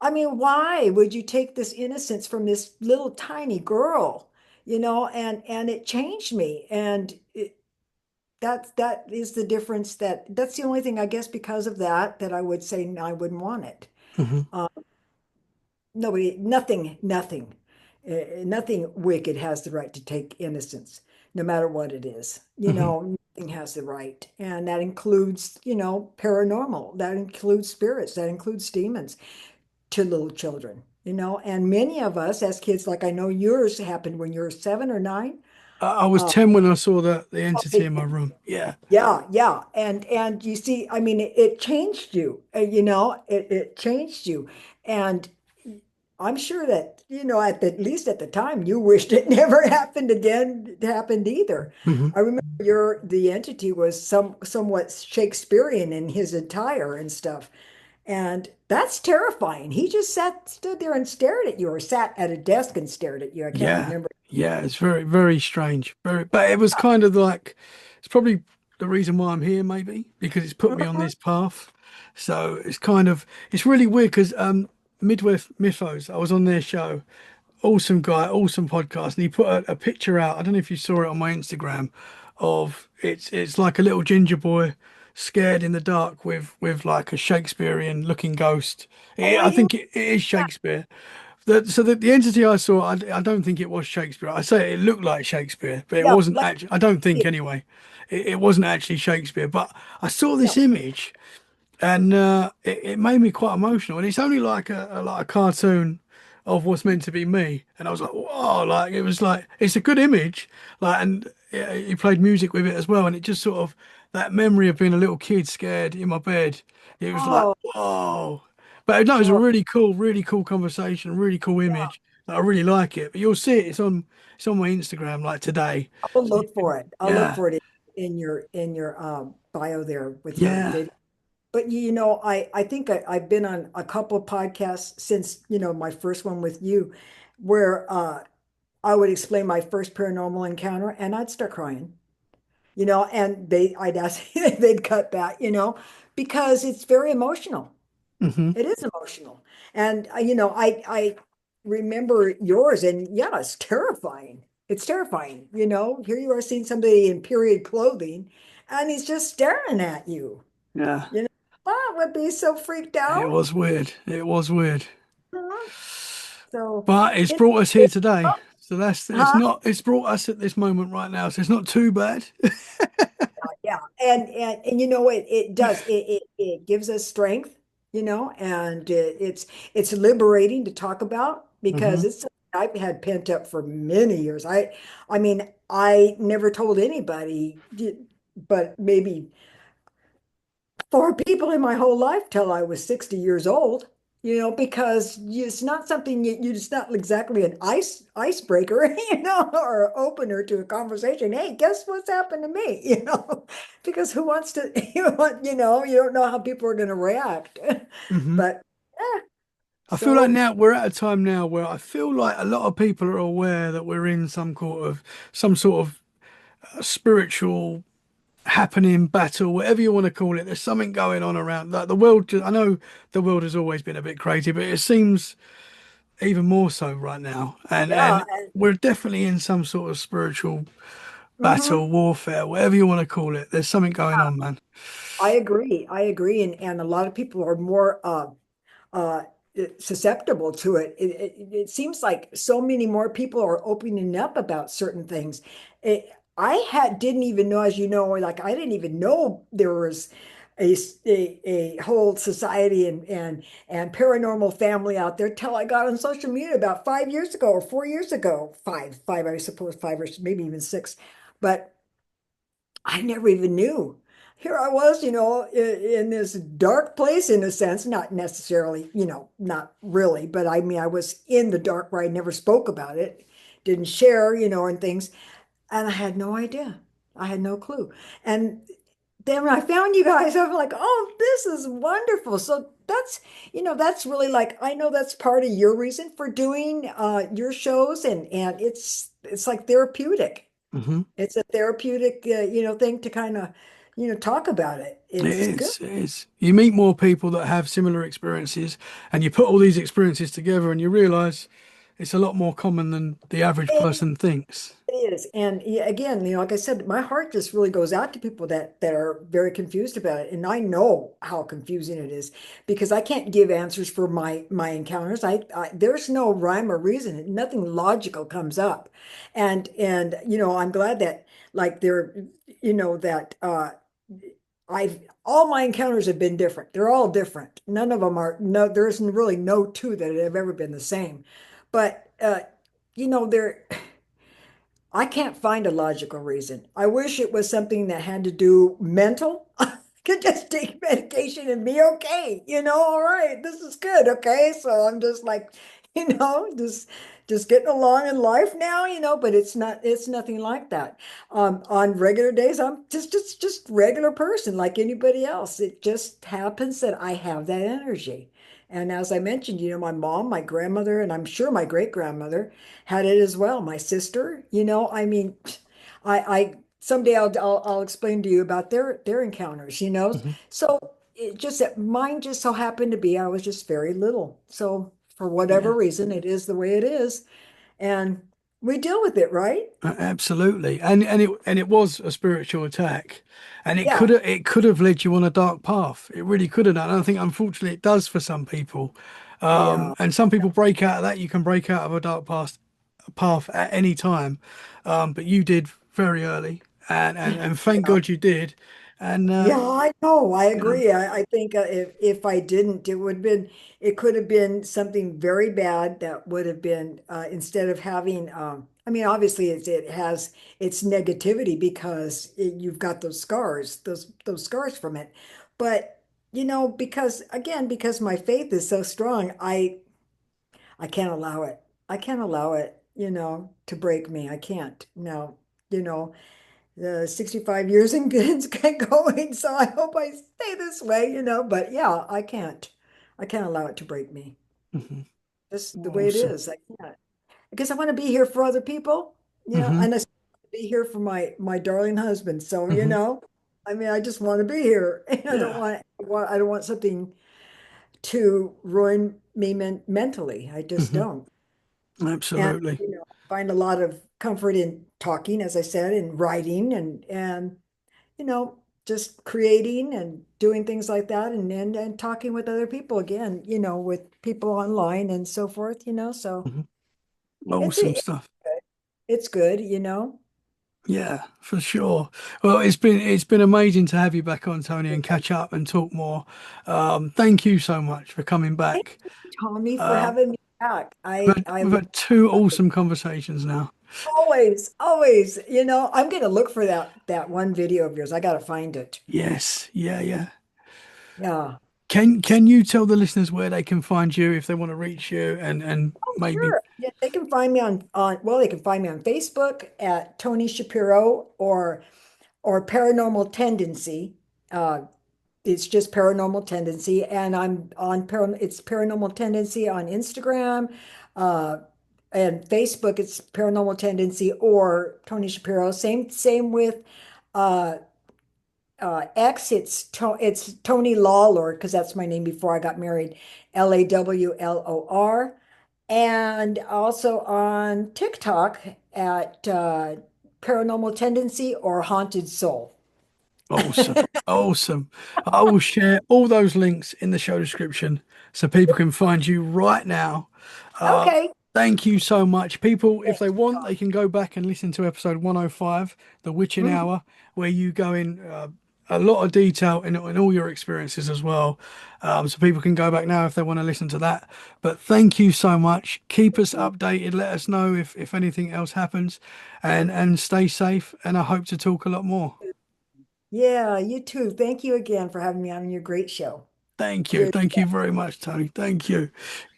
I mean, why would you take this innocence from this little tiny girl, and it changed me. And that is the difference, that's the only thing, I guess, because of that I would say no, I wouldn't want it. Hmm. Um, Nobody, nothing wicked has the right to take innocence, no matter what it is. Hmm. Nothing has the right. And that includes, paranormal, that includes spirits, that includes demons to little children, and many of us as kids, like I know yours happened when you were 7 or 9. I was Uh, 10 when I saw the entity okay, in my room. Yeah. yeah, yeah. And you see, I mean, it changed you, it changed you. And I'm sure that, at least at the time, you wished it never happened again, happened either. Hmm. I remember the entity was somewhat Shakespearean in his attire and stuff. And that's terrifying. He just stood there and stared at you, or sat at a desk and stared at you. I can't Yeah. remember. Yeah. It's very, very strange. Very, but it was kind of like, it's probably the reason why I'm here, maybe, because it's put me on Mhm. this path. So it's kind of, it's really weird because Midwest Mythos, I was on their show. Awesome guy, awesome podcast, and he put a picture out. I don't know if you saw it on my Instagram, of it's like a little ginger boy scared in the dark with like a Shakespearean looking ghost. Oh, I yeah. think it is Shakespeare. The entity I saw, I don't think it was Shakespeare. I say it looked like Shakespeare, but it Yeah, wasn't like, actually. I don't think yeah, anyway. It wasn't actually Shakespeare, but I saw yeah. this image and it made me quite emotional. And it's only like a cartoon of what's meant to be me, and I was like, whoa! Like it was like it's a good image, like and yeah, he played music with it as well, and it just sort of that memory of being a little kid scared in my bed. It was like Oh, whoa! But no, it was a oh, really cool conversation, really cool yeah. image. I really like it. But you'll see it. It's on my Instagram like today. I'll So you look for can, it. I'll look yeah, for it in your bio there with your yeah. video. But I think I've been on a couple of podcasts since, my first one with you, where I would explain my first paranormal encounter and I'd start crying, and I'd ask, they'd cut back, because it's very emotional. Hmm. It is emotional. And I remember yours, and yeah, it's terrifying. It's terrifying. Here you are seeing somebody in period clothing and he's just staring at you. Yeah. You know, I would be so freaked It out. was weird. It was weird. Mhm. So, But it's you brought us here today. So it's huh? not it's brought us at this moment right now. So it's not too bad. Yeah. And it does. It gives us strength, and it's liberating to talk about because Hmm. it's something I've had pent up for many years. I mean, I never told anybody, but maybe 4 people in my whole life till I was 60 years old, because it's not something it's not exactly an icebreaker, or opener to a conversation. Hey, guess what's happened to me? Because who wants to, you don't know how people are going to react. Hmm. But yeah, I feel like so now we're at a time now where I feel like a lot of people are aware that we're in some sort of spiritual happening battle, whatever you want to call it. There's something going on around like the world. I know the world has always been a bit crazy, but it seems even more so right now. yeah, And and we're definitely in some sort of spiritual mhm. battle, warfare, whatever you want to call it. There's something going on, man. I agree. I agree. And a lot of people are more uh, susceptible to it. It seems like so many more people are opening up about certain things. It, didn't even know, as you know, like I didn't even know there was a whole society and paranormal family out there till I got on social media about 5 years ago or 4 years ago. Five, I suppose, five or maybe even six. But I never even knew. Here I was, in this dark place in a sense, not necessarily, not really, but I mean, I was in the dark where I never spoke about it, didn't share, and things. And I had no idea. I had no clue. And then when I found you guys, I'm like, oh, this is wonderful. So that's really like, I know that's part of your reason for doing your shows, and it's like therapeutic. Hmm. It's a therapeutic, thing to kind of, talk about it. It It's good. is. It is. You meet more people that have similar experiences, and you put all these experiences together, and you realize it's a lot more common than the average person thinks. It is. And yeah, again, like I said, my heart just really goes out to people that are very confused about it. And I know how confusing it is because I can't give answers for my encounters. There's no rhyme or reason. Nothing logical comes up. And I'm glad that like there, that I've all my encounters have been different. They're all different. None of them are no, there's really no two that have ever been the same. But there I can't find a logical reason. I wish it was something that had to do mental. I could just take medication and be okay. All right, this is good. Okay. So I'm just like, just getting along in life now, but it's nothing like that. On regular days, I'm just regular person like anybody else. It just happens that I have that energy. And as I mentioned, my mom, my grandmother, and I'm sure my great grandmother had it as well. My sister, I mean, I someday I'll explain to you about their encounters, Hmm. So it just that mine just so happened to be I was just very little. So for whatever Yeah. reason, it is the way it is, and we deal with it, right? Absolutely, and it was a spiritual attack, and Yeah, it could have led you on a dark path. It really could have done. And I think unfortunately it does for some people, yeah, and some people break out of that. You can break out of a dark path at any time, but you did very early, and thank yeah. God you did. And Yeah, I know. I you know, agree. I think if I didn't, it could have been something very bad that would have been instead of having. I mean, obviously, it has its negativity because you've got those scars from it. But because my faith is so strong, I can't allow it. I can't allow it, to break me. I can't. No, you know the 65 years and it's going. So I hope I stay this way, but yeah, I can't allow it to break me. mhm. Just the way it Awesome. is. I can't. Because I want to be here for other people, Hmm. and I want to be here for my darling husband. So, Hmm. I mean, I just want to be here. And Yeah. I don't want something to ruin me mentally. I just Hmm. don't. And, Absolutely. find a lot of comfort in talking, as I said, in writing and just creating and doing things like that and talking with other people again, with people online and so forth, so Hmm. it's Awesome stuff. it's good, Yeah, for sure. Well, it's been amazing to have you back on, Tony, and catch up and talk more. Thank you so much for coming Thank back. you, Tommy, for Um, having me back. we've I we've love had two awesome conversations now. always, I'm gonna look for that one video of yours. I gotta find it. Yes, yeah, yeah. Yeah. Can you tell the listeners where they can find you if they want to reach you and Oh, maybe? sure. Yeah, they can find me they can find me on Facebook at Toni Shapiro or Paranormal Tendency. Uh, it's just Paranormal Tendency, and it's Paranormal Tendency on Instagram, uh, and Facebook. It's Paranormal Tendency or Toni Shapiro. Same with uh, X. It's Tony Lawlor because that's my name before I got married. Lawlor, and also on TikTok at Paranormal Tendency or Haunted Soul. Awesome. Awesome. I will share all those links in the show description so people can find you right now. Uh, Okay. Thank you so much. People, if they Thanks. want, they can go back and listen to episode 105, The Witching Mhm. Hour, where you go in a lot of detail in all your experiences as well. So people can go back now if they want to listen to that. But thank you so much. Keep us updated. Let us know if anything else happens and stay safe. And I hope to talk a lot more. Yeah, you too. Thank you again for having me on your great show. Thank you. You're the Thank you best. very much, Tony. Thank you.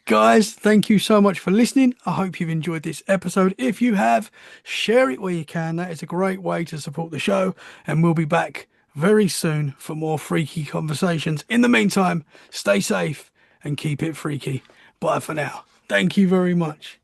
Guys, thank you so much for listening. I hope you've enjoyed this episode. If you have, share it where you can. That is a great way to support the show. And we'll be back very soon for more freaky conversations. In the meantime, stay safe and keep it freaky. Bye for now. Thank you very much.